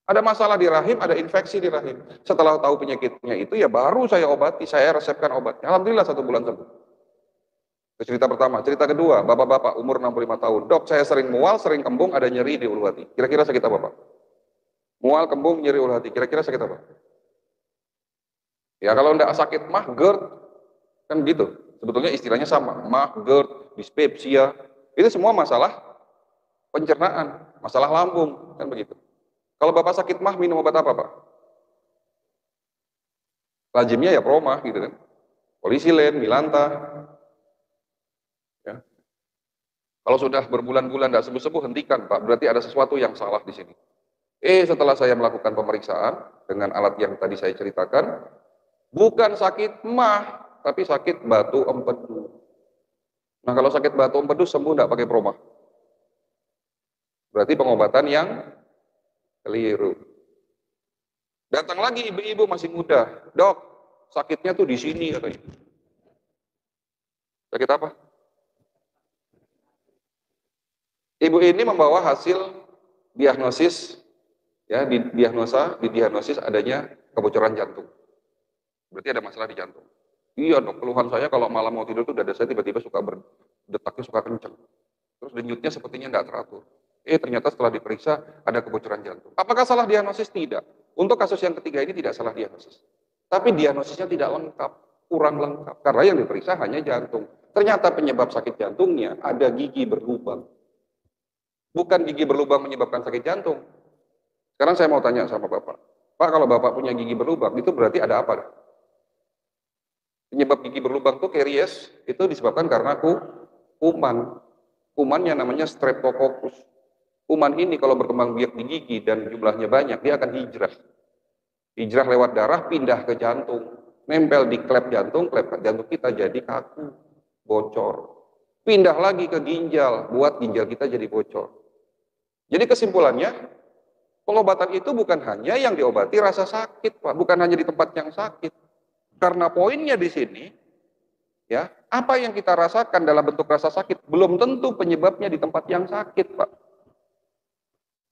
Ada masalah di rahim, ada infeksi di rahim. Setelah tahu penyakitnya itu, ya baru saya obati, saya resepkan obatnya. Alhamdulillah 1 bulan sembuh. Itu cerita pertama. Cerita kedua, bapak-bapak umur 65 tahun. Dok, saya sering mual, sering kembung, ada nyeri di ulu hati. Kira-kira sakit apa, Pak? Mual, kembung, nyeri ulu hati. Kira-kira sakit apa? Ya kalau enggak sakit mah, GERD. Kan gitu. Sebetulnya istilahnya sama. Mah, GERD, dispepsia. Itu semua masalah pencernaan, masalah lambung. Kan begitu. Kalau Bapak sakit mah, minum obat apa, Pak? Lazimnya ya promah, gitu kan. Polisilen, Milanta. Ya. Kalau sudah berbulan-bulan tidak sembuh-sembuh, hentikan, Pak. Berarti ada sesuatu yang salah di sini. Setelah saya melakukan pemeriksaan dengan alat yang tadi saya ceritakan, bukan sakit mah, tapi sakit batu empedu. Nah, kalau sakit batu empedu sembuh tidak pakai promah. Berarti pengobatan yang keliru. Datang lagi ibu-ibu masih muda, dok, sakitnya tuh di sini katanya. Sakit apa? Ibu ini membawa hasil diagnosis, ya, didiagnosis adanya kebocoran jantung. Berarti ada masalah di jantung. Iya dok, keluhan saya kalau malam mau tidur tuh dada saya tiba-tiba suka berdetaknya suka kencang. Terus denyutnya sepertinya tidak teratur. Ternyata setelah diperiksa ada kebocoran jantung. Apakah salah diagnosis? Tidak. Untuk kasus yang ketiga ini tidak salah diagnosis. Tapi diagnosisnya tidak lengkap, kurang lengkap. Karena yang diperiksa hanya jantung. Ternyata penyebab sakit jantungnya ada gigi berlubang. Bukan gigi berlubang menyebabkan sakit jantung. Sekarang saya mau tanya sama Bapak. Pak, kalau Bapak punya gigi berlubang, itu berarti ada apa? Penyebab gigi berlubang itu karies, itu disebabkan karena kuman. Kumannya namanya Streptococcus. Kuman ini kalau berkembang biak di gigi dan jumlahnya banyak, dia akan hijrah. Hijrah lewat darah, pindah ke jantung. Nempel di klep jantung kita jadi kaku, bocor. Pindah lagi ke ginjal, buat ginjal kita jadi bocor. Jadi kesimpulannya, pengobatan itu bukan hanya yang diobati rasa sakit, Pak. Bukan hanya di tempat yang sakit. Karena poinnya di sini, ya, apa yang kita rasakan dalam bentuk rasa sakit, belum tentu penyebabnya di tempat yang sakit, Pak.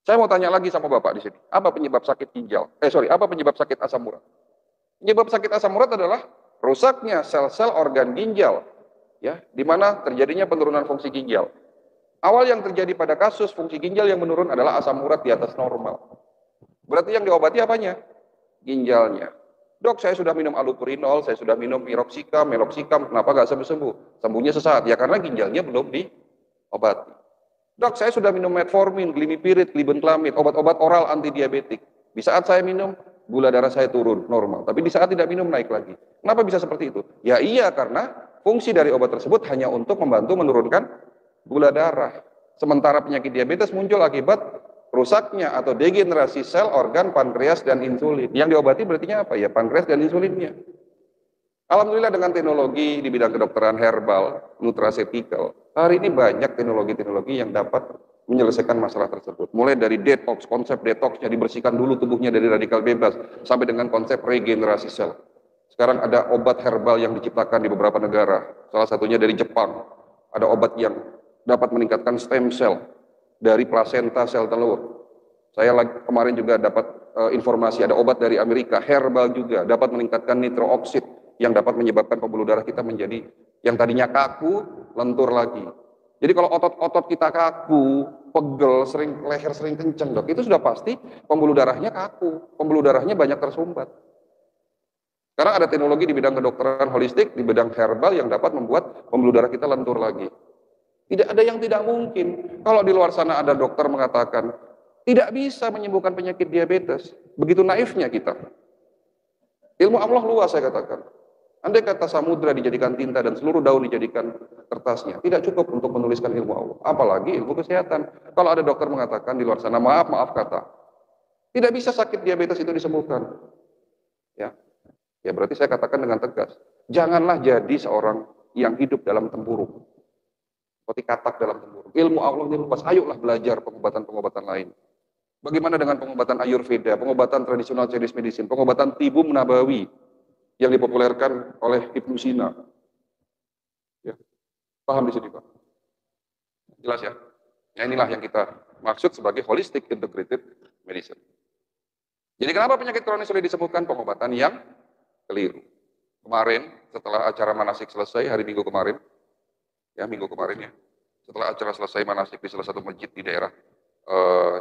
Saya mau tanya lagi sama Bapak di sini. Apa penyebab sakit ginjal? Apa penyebab sakit asam urat? Penyebab sakit asam urat adalah rusaknya sel-sel organ ginjal, ya, di mana terjadinya penurunan fungsi ginjal. Awal yang terjadi pada kasus fungsi ginjal yang menurun adalah asam urat di atas normal. Berarti yang diobati apanya? Ginjalnya. Dok, saya sudah minum allopurinol, saya sudah minum piroxicam, meloxicam, kenapa nggak sembuh-sembuh? Sembuhnya sesaat, ya karena ginjalnya belum diobati. Dok, saya sudah minum metformin, glimepiride, glibenclamid, obat-obat oral antidiabetik. Di saat saya minum, gula darah saya turun normal. Tapi di saat tidak minum, naik lagi. Kenapa bisa seperti itu? Ya iya, karena fungsi dari obat tersebut hanya untuk membantu menurunkan gula darah. Sementara penyakit diabetes muncul akibat rusaknya atau degenerasi sel organ pankreas dan insulin. Yang diobati berarti apa? Ya pankreas dan insulinnya. Alhamdulillah dengan teknologi di bidang kedokteran herbal, nutraceutical, hari ini banyak teknologi-teknologi yang dapat menyelesaikan masalah tersebut. Mulai dari detox, konsep detoxnya dibersihkan dulu tubuhnya dari radikal bebas, sampai dengan konsep regenerasi sel. Sekarang ada obat herbal yang diciptakan di beberapa negara, salah satunya dari Jepang. Ada obat yang dapat meningkatkan stem cell dari plasenta sel telur. Saya kemarin juga dapat informasi ada obat dari Amerika, herbal juga, dapat meningkatkan nitrooksid yang dapat menyebabkan pembuluh darah kita menjadi yang tadinya kaku, lentur lagi. Jadi kalau otot-otot kita kaku, pegel, leher sering kenceng, dok, itu sudah pasti pembuluh darahnya kaku, pembuluh darahnya banyak tersumbat. Sekarang ada teknologi di bidang kedokteran holistik, di bidang herbal yang dapat membuat pembuluh darah kita lentur lagi. Tidak ada yang tidak mungkin. Kalau di luar sana ada dokter mengatakan, tidak bisa menyembuhkan penyakit diabetes. Begitu naifnya kita. Ilmu Allah luas, saya katakan. Andai kata samudra dijadikan tinta dan seluruh daun dijadikan kertasnya, tidak cukup untuk menuliskan ilmu Allah. Apalagi ilmu kesehatan. Kalau ada dokter mengatakan di luar sana, maaf kata, tidak bisa sakit diabetes itu disembuhkan. Ya berarti saya katakan dengan tegas, janganlah jadi seorang yang hidup dalam tempurung. Seperti katak dalam tempurung. Ilmu Allah ini luas, ayolah belajar pengobatan-pengobatan lain. Bagaimana dengan pengobatan Ayurveda, pengobatan tradisional Chinese medicine, pengobatan tibum nabawi yang dipopulerkan oleh Ibnu Sina. Ya, paham di sini Pak? Jelas ya? Ya inilah yang kita maksud sebagai holistic integrated medicine. Jadi kenapa penyakit kronis sudah disembuhkan? Pengobatan yang keliru. Kemarin setelah acara manasik selesai hari Minggu kemarin, setelah acara selesai manasik di salah satu masjid di daerah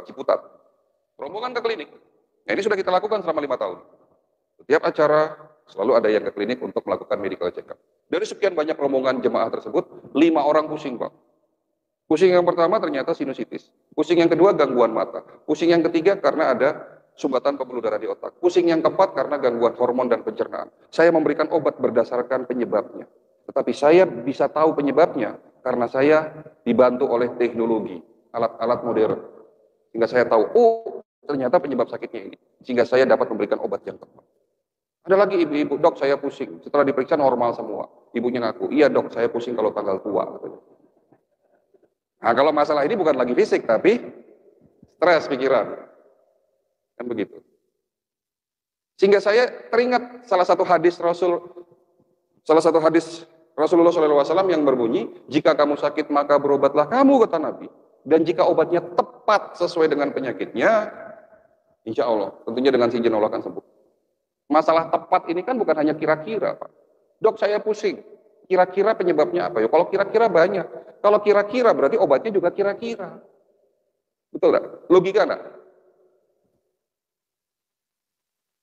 Ciputat, rombongan ke klinik. Nah ini sudah kita lakukan selama 5 tahun. Setiap acara selalu ada yang ke klinik untuk melakukan medical check-up. Dari sekian banyak rombongan jemaah tersebut, 5 orang pusing Pak. Pusing yang pertama ternyata sinusitis. Pusing yang kedua gangguan mata. Pusing yang ketiga karena ada sumbatan pembuluh darah di otak. Pusing yang keempat karena gangguan hormon dan pencernaan. Saya memberikan obat berdasarkan penyebabnya. Tetapi saya bisa tahu penyebabnya karena saya dibantu oleh teknologi, alat-alat modern. Sehingga saya tahu, oh ternyata penyebab sakitnya ini. Sehingga saya dapat memberikan obat yang tepat. Ada lagi ibu-ibu, dok saya pusing. Setelah diperiksa normal semua. Ibunya ngaku, iya dok saya pusing kalau tanggal tua. Nah kalau masalah ini bukan lagi fisik, tapi stres pikiran. Kan begitu. Sehingga saya teringat salah satu hadis Rasulullah SAW yang berbunyi, jika kamu sakit maka berobatlah kamu, kata Nabi. Dan jika obatnya tepat sesuai dengan penyakitnya, insya Allah, tentunya dengan izin Allah akan sembuh. Masalah tepat ini kan bukan hanya kira-kira, Pak. Dok saya pusing, kira-kira penyebabnya apa? Ya, kalau kira-kira banyak. Kalau kira-kira berarti obatnya juga kira-kira. Betul enggak? Logika enggak?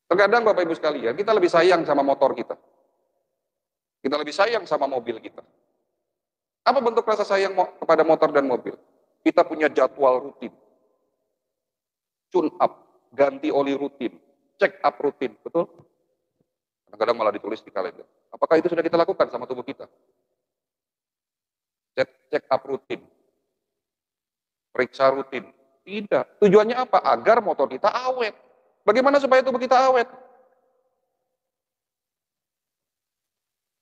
Terkadang Bapak Ibu sekalian, kita lebih sayang sama motor kita. Kita lebih sayang sama mobil kita. Apa bentuk rasa sayang kepada motor dan mobil? Kita punya jadwal rutin. Tune up, ganti oli rutin, check up rutin, betul? Kadang-kadang malah ditulis di kalender. Apakah itu sudah kita lakukan sama tubuh kita? Check up rutin, periksa rutin. Tidak. Tujuannya apa? Agar motor kita awet. Bagaimana supaya tubuh kita awet?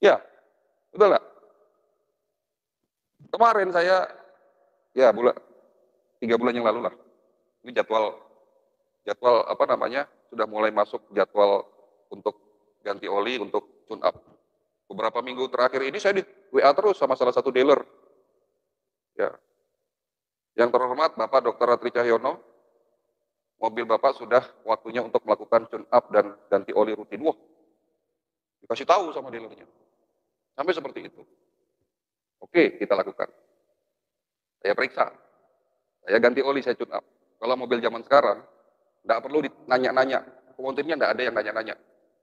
Ya, betul nggak? Kemarin saya, ya 3 bulan yang lalu lah. Ini jadwal apa namanya, sudah mulai masuk jadwal untuk ganti oli, untuk tune up. Beberapa minggu terakhir ini saya di WA terus sama salah satu dealer. Ya, yang terhormat Bapak Dr. Ratri Cahyono, mobil Bapak sudah waktunya untuk melakukan tune up dan ganti oli rutin. Wah, dikasih tahu sama dealernya. Sampai seperti itu. Oke, kita lakukan. Saya periksa. Saya ganti oli, saya tune up. Kalau mobil zaman sekarang, tidak perlu nanya-nanya. Komentarnya tidak ada yang nanya-nanya.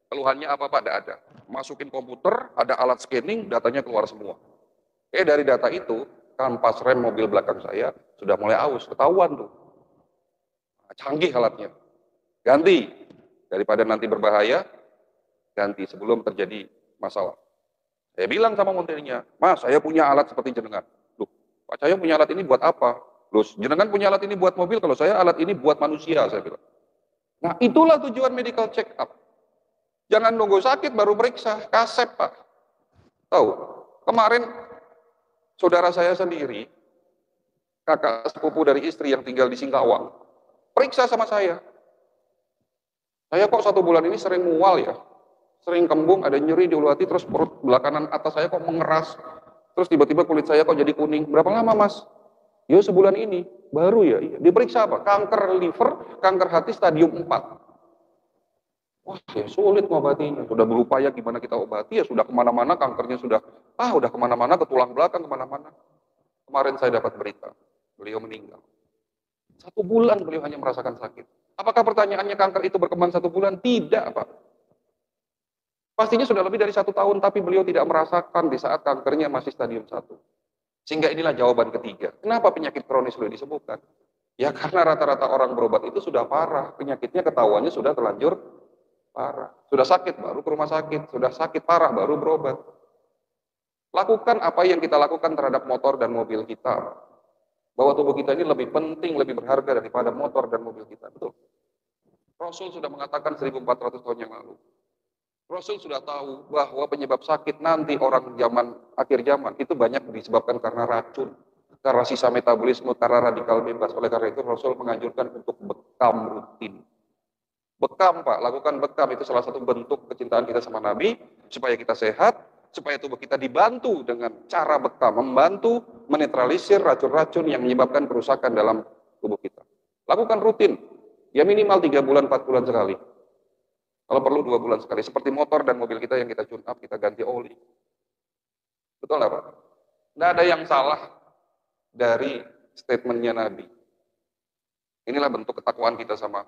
Keluhannya apa Pak? Tidak ada. Masukin komputer, ada alat scanning, datanya keluar semua. Dari data itu, kampas rem mobil belakang saya sudah mulai aus, ketahuan tuh. Canggih alatnya. Ganti. Daripada nanti berbahaya, ganti sebelum terjadi masalah. Saya bilang sama montirnya, Mas, saya punya alat seperti jenengan. Loh, Pak Cahyo punya alat ini buat apa? Loh, jenengan punya alat ini buat mobil, kalau saya alat ini buat manusia, saya bilang. Nah, itulah tujuan medical check up. Jangan nunggu sakit baru periksa, kasep Pak. Tahu, kemarin saudara saya sendiri kakak sepupu dari istri yang tinggal di Singkawang, periksa sama saya. Saya kok 1 bulan ini sering mual ya, sering kembung, ada nyeri di ulu hati, terus perut belakangan atas saya kok mengeras, terus tiba-tiba kulit saya kok jadi kuning. Berapa lama mas? Ya sebulan ini, baru ya. Iya. Diperiksa apa? Kanker liver, kanker hati stadium 4. Wah ya sulit mengobatinya, sudah berupaya gimana kita obati, ya sudah kemana-mana kankernya sudah, udah kemana-mana, ke tulang belakang, kemana-mana. Kemarin saya dapat berita, beliau meninggal. 1 bulan beliau hanya merasakan sakit. Apakah pertanyaannya kanker itu berkembang 1 bulan? Tidak Pak. Pastinya sudah lebih dari 1 tahun, tapi beliau tidak merasakan di saat kankernya masih stadium 1. Sehingga inilah jawaban ketiga. Kenapa penyakit kronis sudah disembuhkan? Ya karena rata-rata orang berobat itu sudah parah, penyakitnya ketahuannya sudah terlanjur parah. Sudah sakit baru ke rumah sakit, sudah sakit parah baru berobat. Lakukan apa yang kita lakukan terhadap motor dan mobil kita. Bahwa tubuh kita ini lebih penting, lebih berharga daripada motor dan mobil kita. Betul. Rasul sudah mengatakan 1400 tahun yang lalu. Rasul sudah tahu bahwa penyebab sakit nanti orang akhir zaman itu banyak disebabkan karena racun, karena sisa metabolisme, karena radikal bebas. Oleh karena itu Rasul menganjurkan untuk bekam rutin. Bekam Pak, lakukan bekam, itu salah satu bentuk kecintaan kita sama Nabi, supaya kita sehat, supaya tubuh kita dibantu dengan cara bekam, membantu menetralisir racun-racun yang menyebabkan kerusakan dalam tubuh kita. Lakukan rutin, ya minimal 3 bulan, 4 bulan sekali. Kalau perlu 2 bulan sekali, seperti motor dan mobil kita yang kita tune up, kita ganti oli. Betul nggak Pak? Nggak ada yang salah dari statementnya Nabi. Inilah bentuk ketakwaan kita sama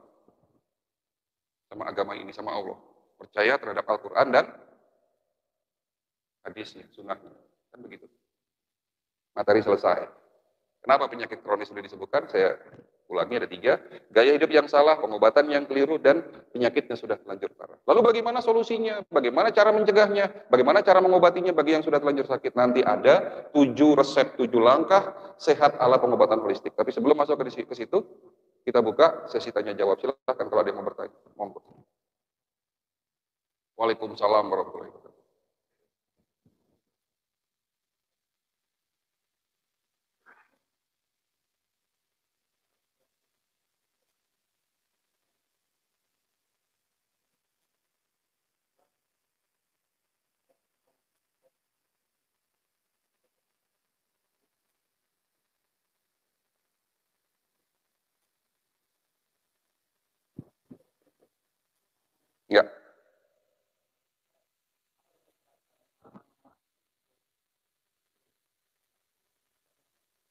agama ini, sama Allah. Percaya terhadap Al-Quran dan hadisnya, sunnahnya. Kan begitu. Materi selesai. Kenapa penyakit kronis sudah disebutkan? Saya ulangi, ada 3. Gaya hidup yang salah, pengobatan yang keliru, dan penyakitnya sudah terlanjur parah. Lalu bagaimana solusinya? Bagaimana cara mencegahnya? Bagaimana cara mengobatinya bagi yang sudah terlanjur sakit? Nanti ada 7 resep, 7 langkah sehat ala pengobatan holistik. Tapi sebelum masuk ke situ, kita buka sesi tanya jawab. Silakan kalau ada yang mau bertanya. Monggo. Waalaikumsalam warahmatullahi wabarakatuh. Ya.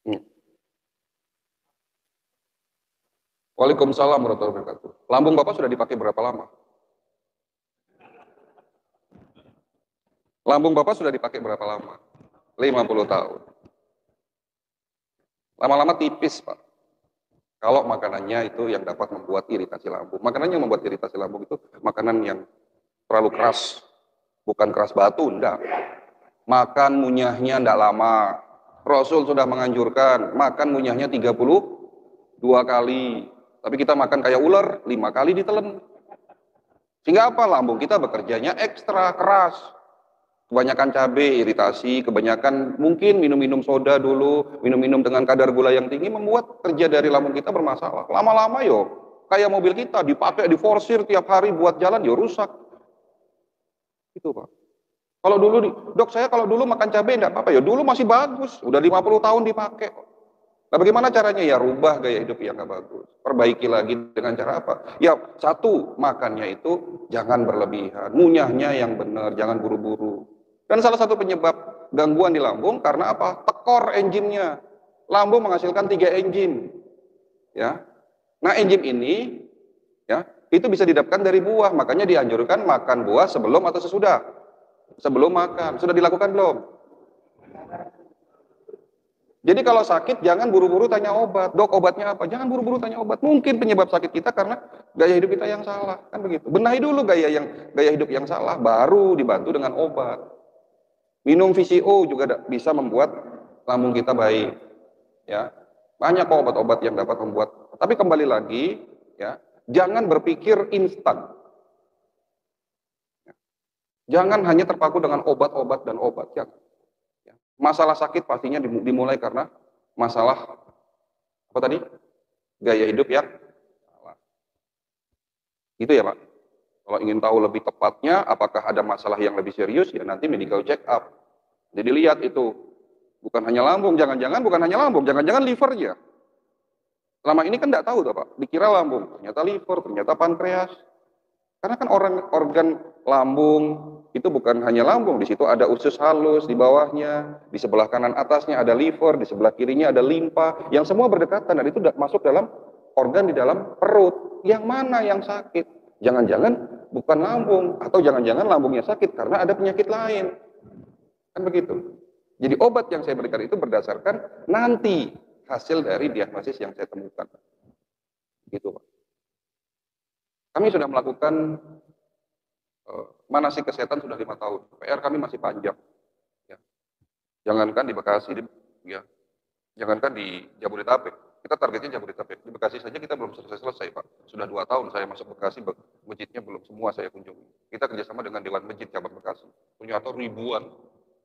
Hmm. Waalaikumsalam warahmatullahi wabarakatuh. Lambung Bapak sudah dipakai berapa lama? Lambung Bapak sudah dipakai berapa lama? 50 tahun. Lama-lama tipis, Pak. Kalau makanannya itu yang dapat membuat iritasi lambung. Makanan yang membuat iritasi lambung itu makanan yang terlalu keras. Bukan keras batu, enggak. Makan munyahnya enggak lama. Rasul sudah menganjurkan, makan munyahnya 32 kali. Tapi kita makan kayak ular, 5 kali ditelen. Sehingga apa? Lambung kita bekerjanya ekstra keras. Kebanyakan cabai, iritasi, kebanyakan mungkin minum-minum soda dulu, minum-minum dengan kadar gula yang tinggi, membuat kerja dari lambung kita bermasalah. Lama-lama yo, kayak mobil kita dipakai, diforsir tiap hari buat jalan, yo rusak. Itu Pak. Kalau dulu, dok saya kalau dulu makan cabai enggak apa-apa, ya dulu masih bagus, udah 50 tahun dipakai. Nah bagaimana caranya? Ya rubah gaya hidup yang nggak bagus. Perbaiki lagi dengan cara apa? Ya satu, makannya itu jangan berlebihan. Munyahnya yang benar, jangan buru-buru. Dan salah satu penyebab gangguan di lambung karena apa? Tekor enzimnya. Lambung menghasilkan 3 enzim. Ya. Nah enzim ini ya itu bisa didapatkan dari buah. Makanya dianjurkan makan buah sebelum atau sesudah. Sebelum makan. Sudah dilakukan belum? Jadi kalau sakit jangan buru-buru tanya obat. Dok obatnya apa? Jangan buru-buru tanya obat. Mungkin penyebab sakit kita karena gaya hidup kita yang salah, kan begitu. Benahi dulu gaya hidup yang salah, baru dibantu dengan obat. Minum VCO juga bisa membuat lambung kita baik. Ya, banyak kok obat-obat yang dapat membuat. Tapi kembali lagi, ya, jangan berpikir instan. Jangan hanya terpaku dengan obat-obat dan obat. Jangan. Masalah sakit pastinya dimulai karena masalah Apa tadi? Gaya hidup yang salah. Gitu ya Pak. Kalau ingin tahu lebih tepatnya, apakah ada masalah yang lebih serius, ya nanti medical check up. Jadi lihat itu, bukan hanya lambung, jangan-jangan bukan hanya lambung, jangan-jangan livernya. Selama ini kan tidak tahu tuh Pak, dikira lambung, ternyata liver, ternyata pankreas. Karena kan organ lambung itu bukan hanya lambung, di situ ada usus halus di bawahnya, di sebelah kanan atasnya ada liver, di sebelah kirinya ada limpa, yang semua berdekatan dan itu masuk dalam organ di dalam perut. Yang mana yang sakit? Jangan-jangan bukan lambung, atau jangan-jangan lambungnya sakit karena ada penyakit lain. Kan begitu. Jadi obat yang saya berikan itu berdasarkan nanti hasil dari diagnosis yang saya temukan. Gitu Pak. Kami sudah melakukan manasik kesehatan sudah 5 tahun. PR kami masih panjang. Ya. Jangankan di Bekasi, ya, jangankan di Jabodetabek. Kita targetnya Jabodetabek. Di Bekasi saja kita belum selesai, Pak. Sudah 2 tahun saya masuk Bekasi, masjidnya belum semua saya kunjungi. Kita kerjasama dengan Dewan Masjid Cabang Bekasi. Ternyata ribuan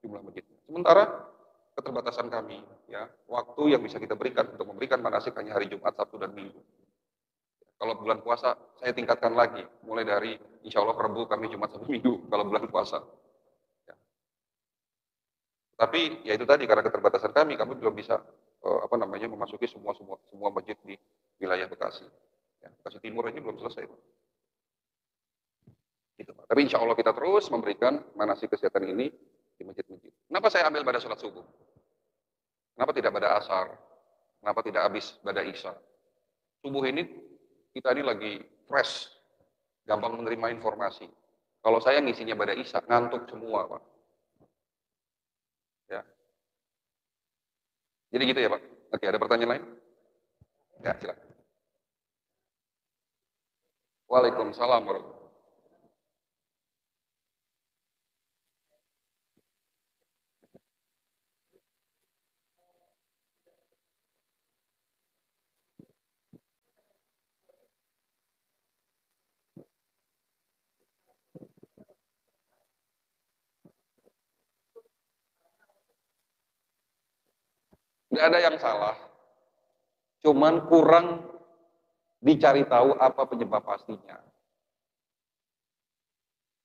jumlah masjid. Sementara keterbatasan kami, ya, waktu yang bisa kita berikan untuk memberikan manasik hanya hari Jumat, Sabtu, dan Minggu. Kalau bulan puasa, saya tingkatkan lagi. Mulai dari insya Allah Rabu, kami Jumat, Sabtu, Minggu, kalau bulan puasa. Ya. Tapi ya itu tadi, karena keterbatasan kami belum bisa memasuki semua masjid di wilayah Bekasi. Ya, Bekasi Timur aja belum selesai. Gitu, Pak. Tapi insya Allah kita terus memberikan manasik kesehatan ini di masjid-masjid. Kenapa saya ambil pada sholat subuh? Kenapa tidak pada asar? Kenapa tidak habis pada isya? Subuh ini kita ini lagi fresh, gampang menerima informasi. Kalau saya ngisinya pada isya, ngantuk semua, Pak. Ya. Jadi gitu ya, Pak. Oke, ada pertanyaan lain? Ya, silakan. Waalaikumsalam warahmatullahi wabarakatuh. Nggak ada yang salah, cuman kurang dicari tahu apa penyebab pastinya.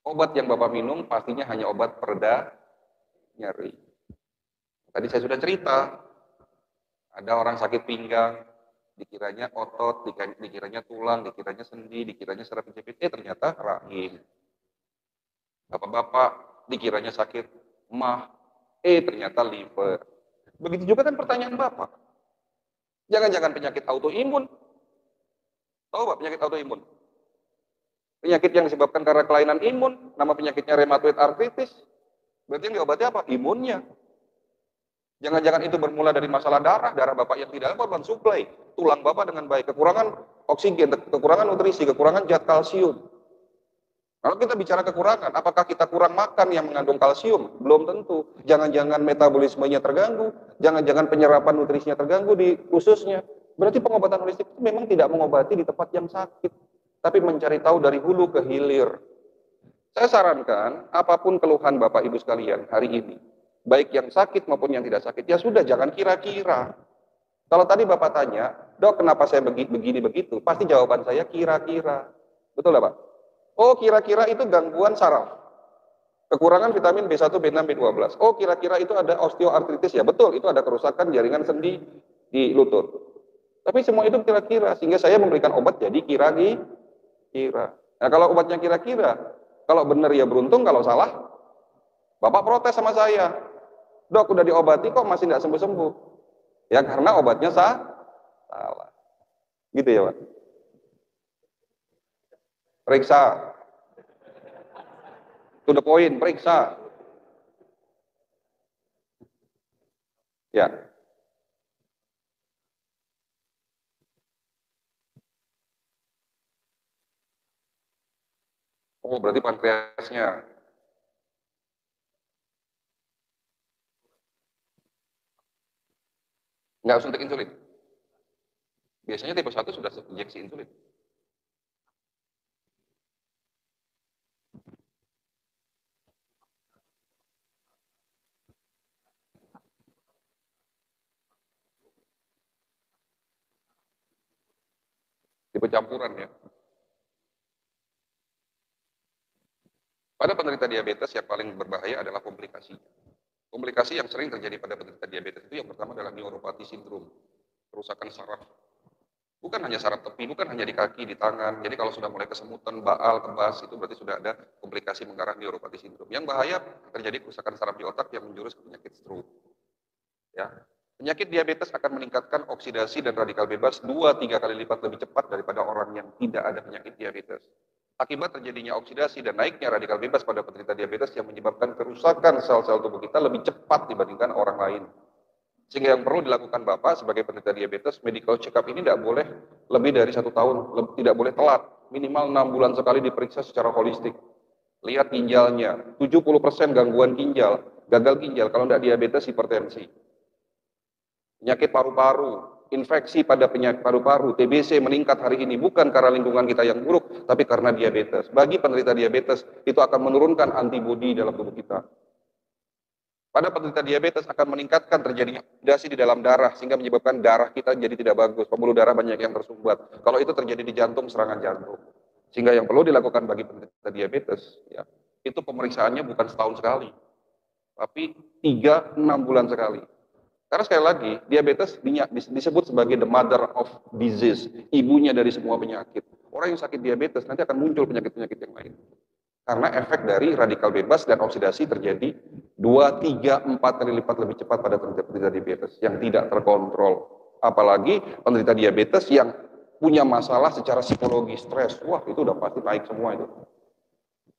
Obat yang Bapak minum pastinya hanya obat pereda nyeri. Tadi saya sudah cerita, ada orang sakit pinggang, dikiranya otot, dikiranya tulang, dikiranya sendi, dikiranya saraf kejepit, ternyata rahim. Bapak-bapak dikiranya sakit mah, ternyata liver. Begitu juga kan pertanyaan Bapak. Jangan-jangan penyakit autoimun. Tahu Pak penyakit autoimun? Penyakit yang disebabkan karena kelainan imun, nama penyakitnya rheumatoid arthritis. Berarti yang diobati apa? Imunnya. Jangan-jangan itu bermula dari masalah darah Bapak yang tidak dapat mensuplai tulang Bapak dengan baik, kekurangan oksigen, kekurangan nutrisi, kekurangan zat kalsium. Kalau kita bicara kekurangan, apakah kita kurang makan yang mengandung kalsium? Belum tentu. Jangan-jangan metabolismenya terganggu, jangan-jangan penyerapan nutrisinya terganggu di ususnya. Berarti pengobatan holistik itu memang tidak mengobati di tempat yang sakit, tapi mencari tahu dari hulu ke hilir. Saya sarankan, apapun keluhan Bapak Ibu sekalian hari ini, baik yang sakit maupun yang tidak sakit, ya sudah jangan kira-kira. Kalau tadi Bapak tanya, dok kenapa saya begini begitu, pasti jawaban saya kira-kira. Betul lah Pak? Oh kira-kira itu gangguan saraf, kekurangan vitamin B1, B6, B12. Oh kira-kira itu ada osteoartritis, ya betul, itu ada kerusakan jaringan sendi di lutut. Tapi semua itu kira-kira, sehingga saya memberikan obat jadi kira-kira. Nah kalau obatnya kira-kira, kalau benar ya beruntung, kalau salah, Bapak protes sama saya. Dok udah diobati kok masih tidak sembuh-sembuh. Ya karena obatnya salah. Gitu ya Pak. Periksa. To the point, periksa. Ya. Oh berarti pankreasnya. Nggak suntik insulin. Biasanya tipe 1 sudah injeksi insulin. tipe campuran ya. Pada penderita diabetes yang paling berbahaya adalah komplikasi. Komplikasi yang sering terjadi pada penderita diabetes itu yang pertama adalah neuropati sindrom, kerusakan saraf. Bukan hanya saraf tepi, bukan hanya di kaki, di tangan. Jadi kalau sudah mulai kesemutan, baal, kebas, itu berarti sudah ada komplikasi mengarah neuropati sindrom. Yang bahaya terjadi kerusakan saraf di otak yang menjurus ke penyakit stroke. Ya. Penyakit diabetes akan meningkatkan oksidasi dan radikal bebas 2-3 kali lipat lebih cepat daripada orang yang tidak ada penyakit diabetes. Akibat terjadinya oksidasi dan naiknya radikal bebas pada penderita diabetes yang menyebabkan kerusakan sel-sel tubuh kita lebih cepat dibandingkan orang lain. Sehingga yang perlu dilakukan Bapak sebagai penderita diabetes, medical check up ini tidak boleh lebih dari 1 tahun, tidak boleh telat. Minimal 6 bulan sekali diperiksa secara holistik. Lihat ginjalnya, 70% gangguan ginjal, gagal ginjal, kalau tidak diabetes, hipertensi. Penyakit paru-paru, infeksi pada penyakit paru-paru, TBC meningkat hari ini bukan karena lingkungan kita yang buruk, tapi karena diabetes. Bagi penderita diabetes, itu akan menurunkan antibodi dalam tubuh kita. Pada penderita diabetes akan meningkatkan terjadinya oksidasi di dalam darah, sehingga menyebabkan darah kita jadi tidak bagus, pembuluh darah banyak yang tersumbat. Kalau itu terjadi di jantung, serangan jantung. Sehingga yang perlu dilakukan bagi penderita diabetes, ya, itu pemeriksaannya bukan setahun sekali, tapi 3-6 bulan sekali. Karena sekali lagi, diabetes disebut sebagai the mother of disease, ibunya dari semua penyakit. Orang yang sakit diabetes nanti akan muncul penyakit-penyakit yang lain. Karena efek dari radikal bebas dan oksidasi terjadi 2, 3, 4 kali lipat lebih cepat pada penderita diabetes yang tidak terkontrol. Apalagi penderita diabetes yang punya masalah secara psikologi, stres. Wah, itu udah pasti naik semua itu.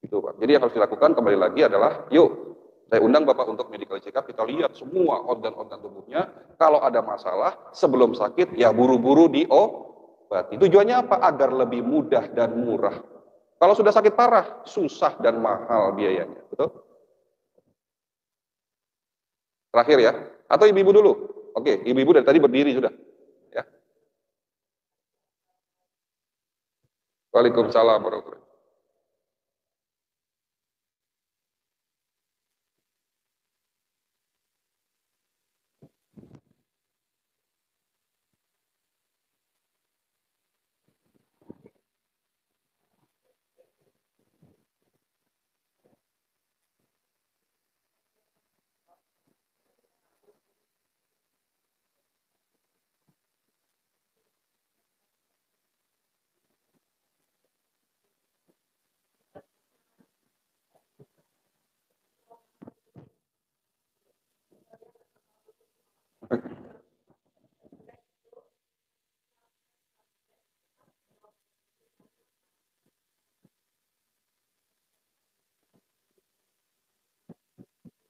Gitu, Pak. Jadi yang harus dilakukan kembali lagi adalah, yuk, saya undang Bapak untuk medical check up, kita lihat semua organ-organ tubuhnya. Kalau ada masalah, sebelum sakit, ya buru-buru diobati. Tujuannya apa? Agar lebih mudah dan murah. Kalau sudah sakit parah, susah dan mahal biayanya. Betul? Terakhir ya. Atau ibu-ibu dulu? Oke, ibu-ibu dari tadi berdiri sudah. Ya. Waalaikumsalam warahmatullahi wabarakatuh.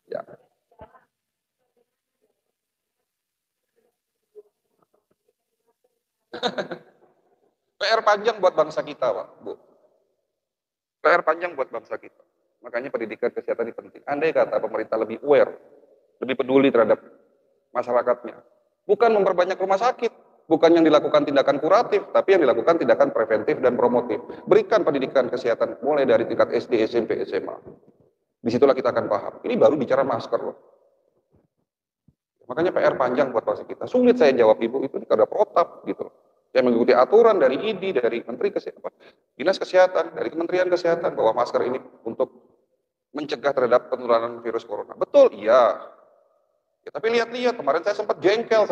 Ya. PR panjang buat bangsa kita, Pak, Bu. PR panjang buat bangsa kita. Makanya pendidikan kesehatan ini penting. Andai kata pemerintah lebih aware, lebih peduli terhadap masyarakatnya. Bukan memperbanyak rumah sakit, bukan yang dilakukan tindakan kuratif, tapi yang dilakukan tindakan preventif dan promotif. Berikan pendidikan kesehatan mulai dari tingkat SD, SMP, SMA. Disitulah kita akan paham. Ini baru bicara masker loh. Makanya PR panjang buat bangsa kita. Sulit saya jawab Ibu, itu ada protap gitu. Saya mengikuti aturan dari ID, dari Menteri Kesehatan, Dinas Kesehatan, dari Kementerian Kesehatan, bahwa masker ini untuk mencegah terhadap penularan virus corona. Betul, iya. Ya, tapi lihat-lihat, kemarin saya sempat jengkel,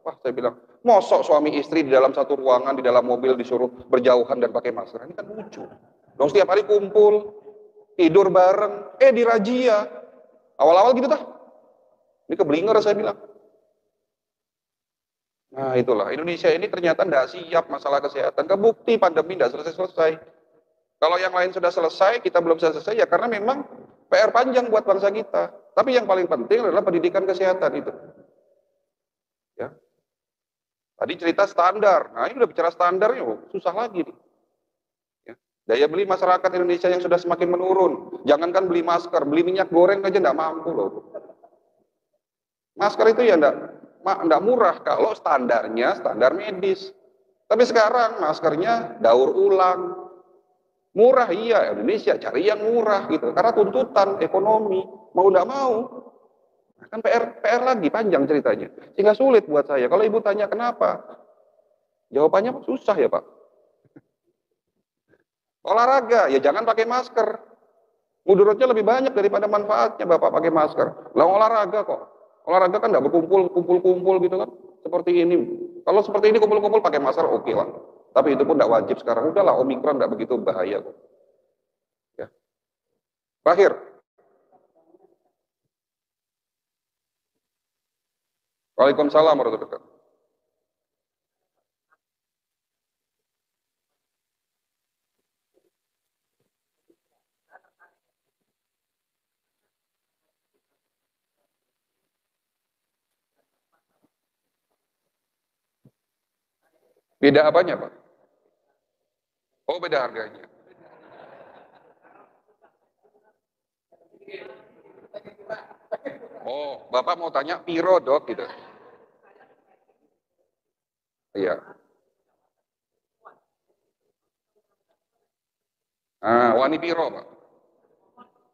wah saya bilang, mosok suami istri di dalam satu ruangan, di dalam mobil disuruh berjauhan dan pakai masker. Ini kan lucu. Dong setiap hari kumpul, tidur bareng, dirazia. Awal-awal gitu dah. Ini keblinger saya bilang. Nah itulah, Indonesia ini ternyata tidak siap masalah kesehatan. Kebukti pandemi tidak selesai-selesai. Kalau yang lain sudah selesai, kita belum selesai, ya karena memang PR panjang buat bangsa kita. Tapi yang paling penting adalah pendidikan kesehatan itu. Ya. Tadi cerita standar, nah ini udah bicara standarnya, susah lagi nih. Ya. Daya beli masyarakat Indonesia yang sudah semakin menurun. Jangankan beli masker, beli minyak goreng aja tidak mampu loh. Masker itu ya enggak murah kalau standarnya standar medis. Tapi sekarang maskernya daur ulang. Murah iya, Indonesia cari yang murah gitu. Karena tuntutan ekonomi, mau enggak mau. Kan PR lagi panjang ceritanya. Sehingga sulit buat saya. Kalau Ibu tanya kenapa? Jawabannya susah ya Pak. Olahraga, ya jangan pakai masker. Mudaratnya lebih banyak daripada manfaatnya Bapak pakai masker. Lah olahraga kok. Olahraga kan nggak berkumpul, kumpul-kumpul gitu kan. Seperti ini. Kalau seperti ini kumpul-kumpul pakai masker oke lah. Tapi itu pun nggak wajib sekarang. Udahlah Omikron nggak begitu bahaya kok. Ya. Terakhir, Waalaikumsalam warahmatullahi wabarakatuh. Beda apanya Pak? Oh beda harganya. Oh, Bapak mau tanya piro dok gitu. Iya. Ah, wani piro Pak?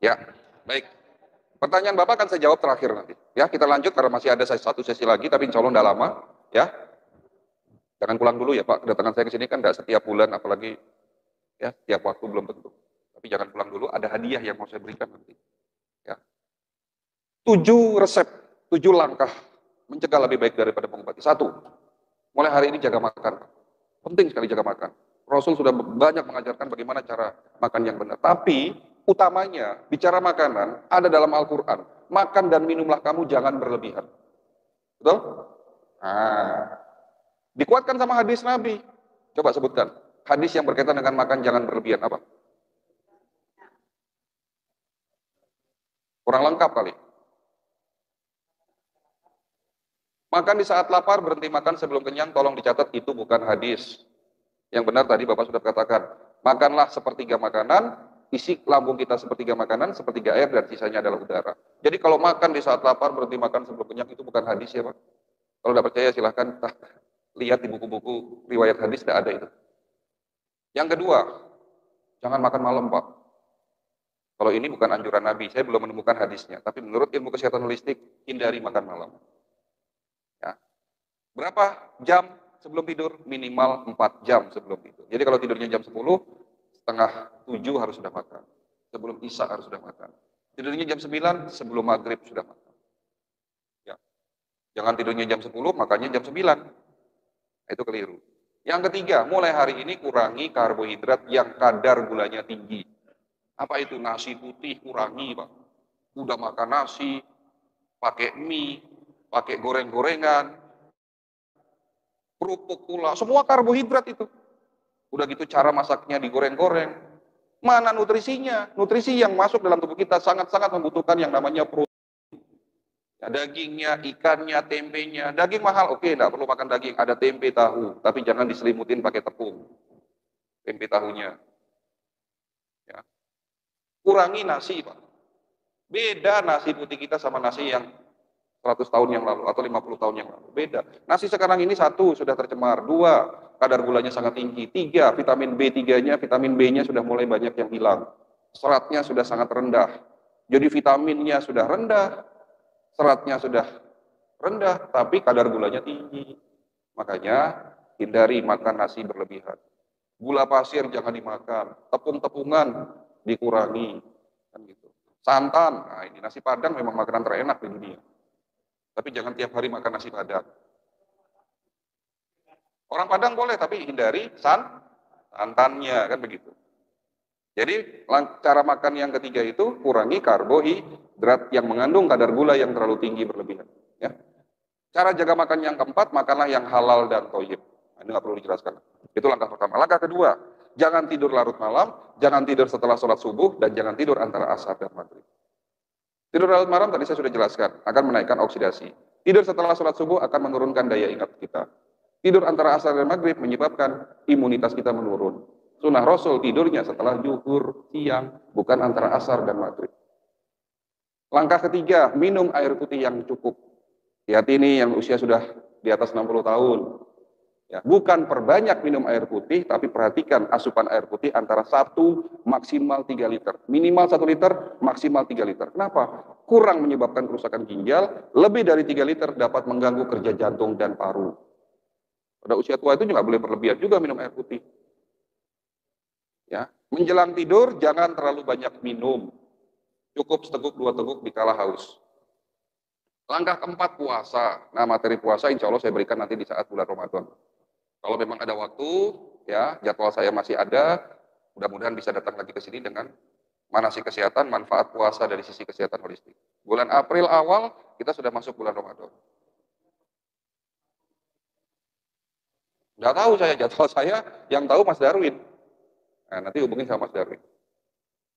Ya, baik. Pertanyaan Bapak akan saya jawab terakhir nanti. Ya, kita lanjut karena masih ada satu sesi lagi, tapi insya Allah tidak lama. Ya, jangan pulang dulu ya Pak. Kedatangan saya ke sini kan tidak setiap bulan, apalagi ya setiap waktu belum tentu. Tapi jangan pulang dulu. Ada hadiah yang mau saya berikan nanti. Ya, 7 resep, 7 langkah mencegah lebih baik daripada mengobati. 1, mulai hari ini jaga makan. Penting sekali jaga makan. Rasul sudah banyak mengajarkan bagaimana cara makan yang benar. Tapi utamanya bicara makanan ada dalam Al-Quran. Makan dan minumlah kamu jangan berlebihan. Betul? Nah, dikuatkan sama hadis Nabi. Coba sebutkan. Hadis yang berkaitan dengan makan jangan berlebihan apa? Kurang lengkap kali. Makan di saat lapar, berhenti makan sebelum kenyang, tolong dicatat itu bukan hadis. Yang benar tadi Bapak sudah katakan, makanlah sepertiga makanan, isi lambung kita sepertiga makanan, sepertiga air, dan sisanya adalah udara. Jadi kalau makan di saat lapar, berhenti makan sebelum kenyang, itu bukan hadis ya Pak. Kalau tidak percaya silahkan lihat di buku-buku riwayat hadis, tidak ada itu. Yang kedua, jangan makan malam Pak. Kalau ini bukan anjuran Nabi, saya belum menemukan hadisnya. Tapi menurut ilmu kesehatan holistik, hindari makan malam. Ya. Berapa jam sebelum tidur? Minimal 4 jam sebelum tidur. Jadi kalau tidurnya jam 10, setengah 7 harus sudah makan. Sebelum isya harus sudah makan. Tidurnya jam 9, sebelum maghrib sudah makan. Ya. Jangan tidurnya jam 10, makannya jam 9. Itu keliru. Yang ketiga, mulai hari ini kurangi karbohidrat yang kadar gulanya tinggi. Apa itu? Nasi putih kurangi, Pak. Udah makan nasi, pakai mie, pakai goreng-gorengan, kerupuk pula, semua karbohidrat itu. Udah gitu cara masaknya digoreng-goreng. Mana nutrisinya? Nutrisi yang masuk dalam tubuh kita sangat-sangat membutuhkan yang namanya protein. Ya, dagingnya, ikannya, tempenya. Daging mahal, oke, enggak perlu makan daging. Ada tempe tahu, tapi jangan diselimutin pakai tepung. Tempe tahunya. Ya. Kurangi nasi, Pak. Beda nasi putih kita sama nasi yang 100 tahun yang lalu atau 50 tahun yang lalu. Beda. Nasi sekarang ini 1, sudah tercemar. 2, kadar gulanya sangat tinggi. 3, vitamin B3-nya, vitamin B-nya sudah mulai banyak yang hilang. Seratnya sudah sangat rendah. Jadi vitaminnya sudah rendah, seratnya sudah rendah, tapi kadar gulanya tinggi. Makanya hindari makan nasi berlebihan. Gula pasir jangan dimakan, tepung-tepungan dikurangi. Kan gitu. Santan, nah ini nasi Padang memang makanan terenak di dunia. Tapi jangan tiap hari makan nasi Padang. Orang Padang boleh, tapi hindari santannya, kan begitu. Jadi cara makan yang ketiga itu kurangi karbohidrat yang mengandung kadar gula yang terlalu tinggi berlebihan. Ya. Cara jaga makan yang keempat, makanlah yang halal dan thayyib. Nah, ini nggak perlu dijelaskan. Itu langkah pertama. Langkah kedua, jangan tidur larut malam, jangan tidur setelah sholat subuh, dan jangan tidur antara asar dan maghrib. Tidur larut malam tadi saya sudah jelaskan, akan menaikkan oksidasi. Tidur setelah sholat subuh akan menurunkan daya ingat kita. Tidur antara asar dan maghrib menyebabkan imunitas kita menurun. Sunnah Rasul tidurnya setelah zuhur, siang, bukan antara asar dan maghrib. Langkah ketiga, minum air putih yang cukup. Hati ini yang usia sudah di atas 60 tahun. Ya, bukan perbanyak minum air putih, tapi perhatikan asupan air putih antara 1 maksimal 3 liter. Minimal 1 liter, maksimal 3 liter. Kenapa? Kurang menyebabkan kerusakan ginjal, lebih dari 3 liter dapat mengganggu kerja jantung dan paru. Pada usia tua itu juga boleh berlebihan juga minum air putih. Ya, Menjelang tidur jangan terlalu banyak minum. Cukup seteguk dua teguk dikala haus. Langkah keempat, puasa. Nah, materi puasa insya Allah saya berikan nanti di saat bulan Ramadan. Kalau memang ada waktu, ya jadwal saya masih ada, mudah-mudahan bisa datang lagi ke sini dengan manasik kesehatan, manfaat puasa dari sisi kesehatan holistik. Bulan April awal, kita sudah masuk bulan Ramadan. Nggak tahu saya, jadwal saya, yang tahu Mas Darwin. Nah, nanti hubungin sama Mas Darwin.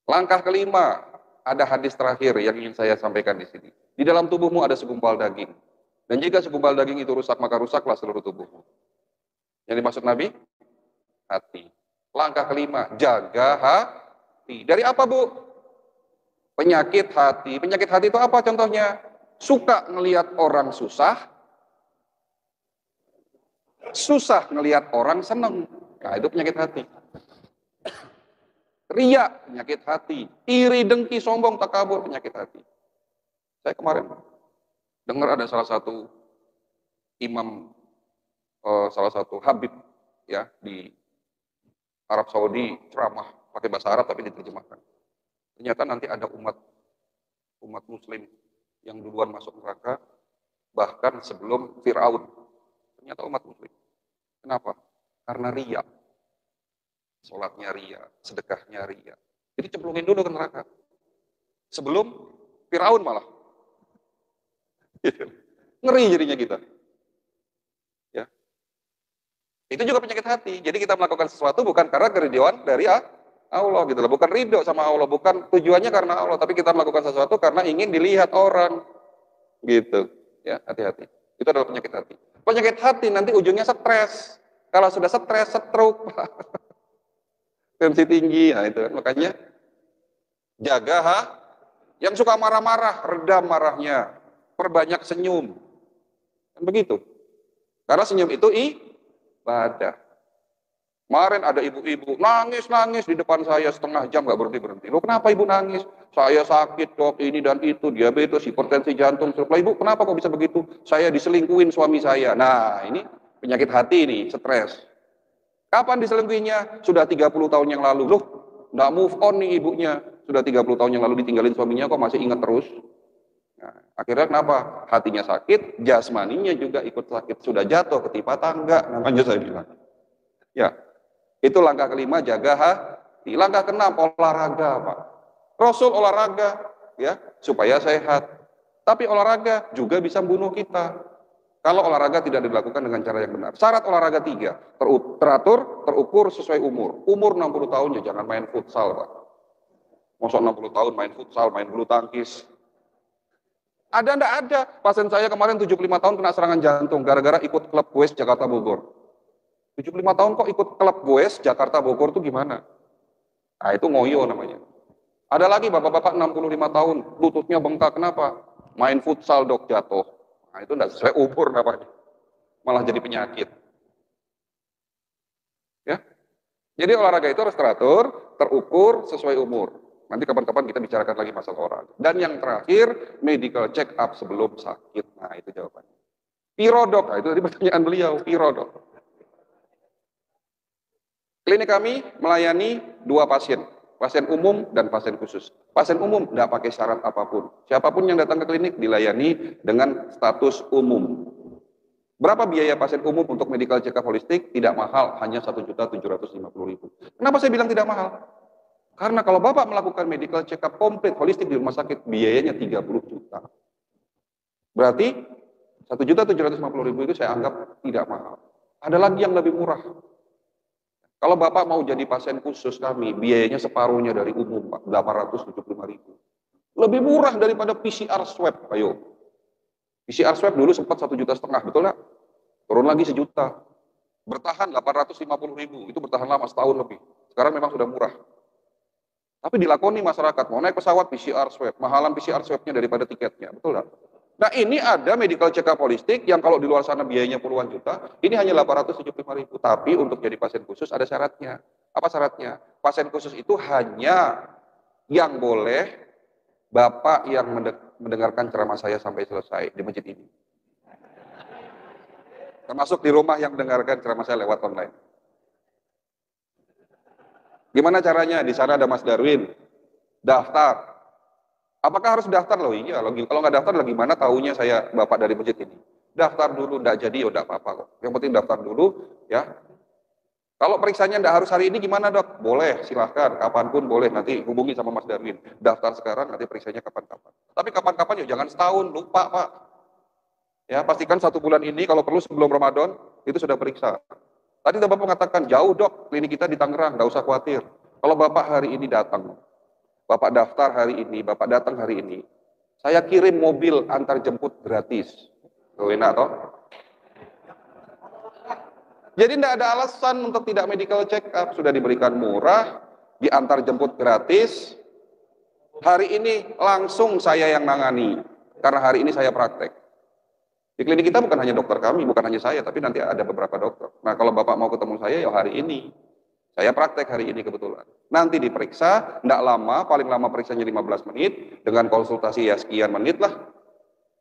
Langkah kelima, ada hadis terakhir yang ingin saya sampaikan di sini. Di dalam tubuhmu ada segumpal daging. Dan jika segumpal daging itu rusak, maka rusaklah seluruh tubuhmu. Yang dimaksud Nabi? Hati. Langkah kelima, jaga hati. Dari apa, Bu? Penyakit hati. Penyakit hati itu apa contohnya? Suka ngelihat orang susah, susah ngelihat orang senang. Nah, itu penyakit hati. Ria, penyakit hati. Iri, dengki, sombong, takabur, penyakit hati. Saya kemarin dengar ada salah satu imam, salah satu habib ya di Arab Saudi ceramah pakai bahasa Arab tapi diterjemahkan. Ternyata nanti ada umat Muslim yang duluan masuk neraka bahkan sebelum Fir'aun. Ternyata umat Muslim. Kenapa? Karena ria. Sholatnya ria, sedekahnya ria. Jadi cemplungin dulu ke neraka. Sebelum Fir'aun malah. Ngeri jadinya kita. Ya. Itu juga penyakit hati. Jadi kita melakukan sesuatu bukan karena keridhaan dari Allah gitu loh. Bukan ridho sama Allah, bukan tujuannya karena Allah, tapi kita melakukan sesuatu karena ingin dilihat orang. Gitu. Ya, hati-hati. Itu adalah penyakit hati. Penyakit hati nanti ujungnya stres. Kalau sudah stres, stroke, tensi tinggi, nah itu kan. Makanya jaga yang suka marah-marah, redam marahnya, perbanyak senyum, kan begitu. Karena senyum itu ibadah. Kemarin ada ibu-ibu nangis di depan saya setengah jam nggak berhenti. Loh, kenapa ibu nangis? Saya sakit dok, ini dan itu, diabetes, hipertensi jantung, stroke. Ibu kenapa kok bisa begitu? Saya diselingkuhin suami saya. Nah ini penyakit hati nih, stres. Kapan diselingkuhinya? Sudah 30 tahun yang lalu. Loh, nggak move on nih ibunya. Sudah 30 tahun yang lalu ditinggalin suaminya, kok masih ingat terus? Nah, akhirnya kenapa? Hatinya sakit, jasmaninya juga ikut sakit. Sudah jatuh, ketimpa tangga, namanya saya bilang. Ya, itu langkah kelima, jaga hati. Langkah keenam, olahraga, Pak. Rasul olahraga, ya, supaya sehat. Tapi olahraga juga bisa membunuh kita. Kalau olahraga tidak dilakukan dengan cara yang benar. Syarat olahraga 3, teratur, terukur, sesuai umur. Umur 60 tahun ya jangan main futsal, Pak. Masa 60 tahun main futsal, main bulu tangkis. Ada enggak ada. Pasien saya kemarin 75 tahun kena serangan jantung gara-gara ikut klub West Jakarta Bogor. 75 tahun kok ikut klub West Jakarta Bogor tuh gimana? Nah, itu ngoyo namanya. Ada lagi bapak-bapak 65 tahun, lututnya bengkak, kenapa? Main futsal dok, jatuh. Nah, itu enggak sesuai umur namanya. Malah jadi penyakit. Ya. Jadi olahraga itu harus teratur, terukur, sesuai umur. Nanti kapan-kapan kita bicarakan lagi masalah olahraga. Dan yang terakhir, medical check up sebelum sakit. Nah, itu jawabannya. Piro dok, nah, itu tadi pertanyaan beliau, piro dok. Klinik kami melayani 2 pasien, pasien umum dan pasien khusus. Pasien umum tidak pakai syarat apapun. Siapapun yang datang ke klinik dilayani dengan status umum. Berapa biaya pasien umum untuk medical check up holistik? Tidak mahal, hanya 1.750.000. Kenapa saya bilang tidak mahal? Karena kalau Bapak melakukan medical check up komplit holistik di rumah sakit, biayanya 30 juta. Berarti 1.750.000 itu saya anggap tidak mahal. Ada lagi yang lebih murah. Kalau Bapak mau jadi pasien khusus kami, biayanya separuhnya dari umum, Pak, 875.000. Lebih murah daripada PCR swab, ayo. PCR swab dulu sempat 1,5 juta, betul nggak? Turun lagi 1 juta. Bertahan 850.000, itu bertahan lama setahun lebih. Sekarang memang sudah murah. Tapi dilakoni masyarakat, mau naik pesawat PCR swab, mahalan PCR swabnya daripada tiketnya, betul nggak? Nah ini ada medical check up holistik yang kalau di luar sana biayanya puluhan juta, ini hanya 875.000. Tapi untuk jadi pasien khusus ada syaratnya. Apa syaratnya? Pasien khusus itu hanya yang boleh Bapak yang mendengarkan ceramah saya sampai selesai di masjid ini. Termasuk di rumah yang mendengarkan ceramah saya lewat online. Gimana caranya? Di sana ada Mas Darwin. Daftar. Apakah harus daftar loh? Iya, kalau nggak daftar lagi gimana taunya saya Bapak dari masjid ini? Daftar dulu, nggak jadi ya nggak apa-apa kok. Yang penting daftar dulu, ya. Kalau periksanya nggak harus hari ini gimana dok? Boleh, silahkan, kapanpun boleh. Nanti hubungi sama Mas Darwin. Daftar sekarang, nanti periksanya kapan-kapan. Tapi kapan-kapan ya jangan setahun, lupa Pak. Ya, pastikan 1 bulan ini kalau perlu sebelum Ramadan itu sudah periksa. Tadi Bapak mengatakan jauh dok, klinik kita di Tangerang, nggak usah khawatir. Kalau Bapak hari ini datang, Bapak daftar hari ini, Bapak datang hari ini, saya kirim mobil antar jemput gratis. Tuh enak toh? Jadi tidak ada alasan untuk tidak medical check up, sudah diberikan murah, diantar jemput gratis. Hari ini langsung saya yang nangani, karena hari ini saya praktek. Di klinik kita bukan hanya dokter kami, bukan hanya saya, tapi nanti ada beberapa dokter. Nah kalau Bapak mau ketemu saya, ya hari ini. Saya praktek hari ini kebetulan. Nanti diperiksa, tidak lama, paling lama periksanya 15 menit, dengan konsultasi ya sekian menit lah.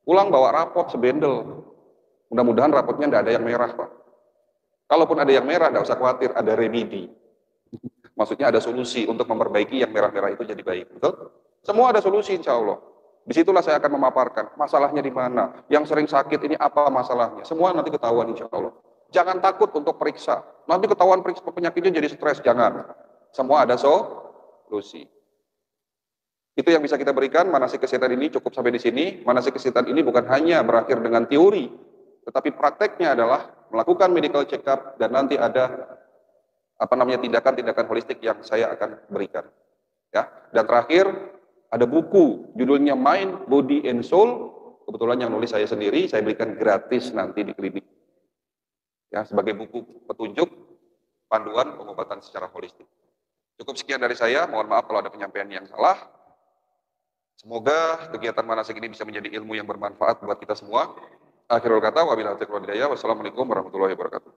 Pulang bawa rapot sebendel. Mudah-mudahan rapotnya tidak ada yang merah Pak. Kalaupun ada yang merah, tidak usah khawatir, ada remedi. Maksudnya ada solusi untuk memperbaiki yang merah-merah itu jadi baik. Betul? Semua ada solusi insya Allah. Disitulah saya akan memaparkan masalahnya di mana. Yang sering sakit ini apa masalahnya. Semua nanti ketahuan insya Allah. Jangan takut untuk periksa. Nanti ketahuan periksa penyakitnya jadi stres. Jangan. Semua ada solusi. Itu yang bisa kita berikan. Manasik kesehatan ini cukup sampai di sini. Manasik kesehatan ini bukan hanya berakhir dengan teori, tetapi prakteknya adalah melakukan medical check up dan nanti ada tindakan-tindakan holistik yang saya akan berikan. Ya. Dan terakhir ada buku judulnya Mind, Body and Soul. Kebetulan yang nulis saya sendiri, saya berikan gratis nanti di klinik. Ya, sebagai buku petunjuk panduan pengobatan secara holistik. Cukup sekian dari saya, mohon maaf kalau ada penyampaian yang salah. Semoga kegiatan manasik ini bisa menjadi ilmu yang bermanfaat buat kita semua. Akhirul kata, wabillahi taufiq wal hidayah. Wassalamualaikum warahmatullahi wabarakatuh.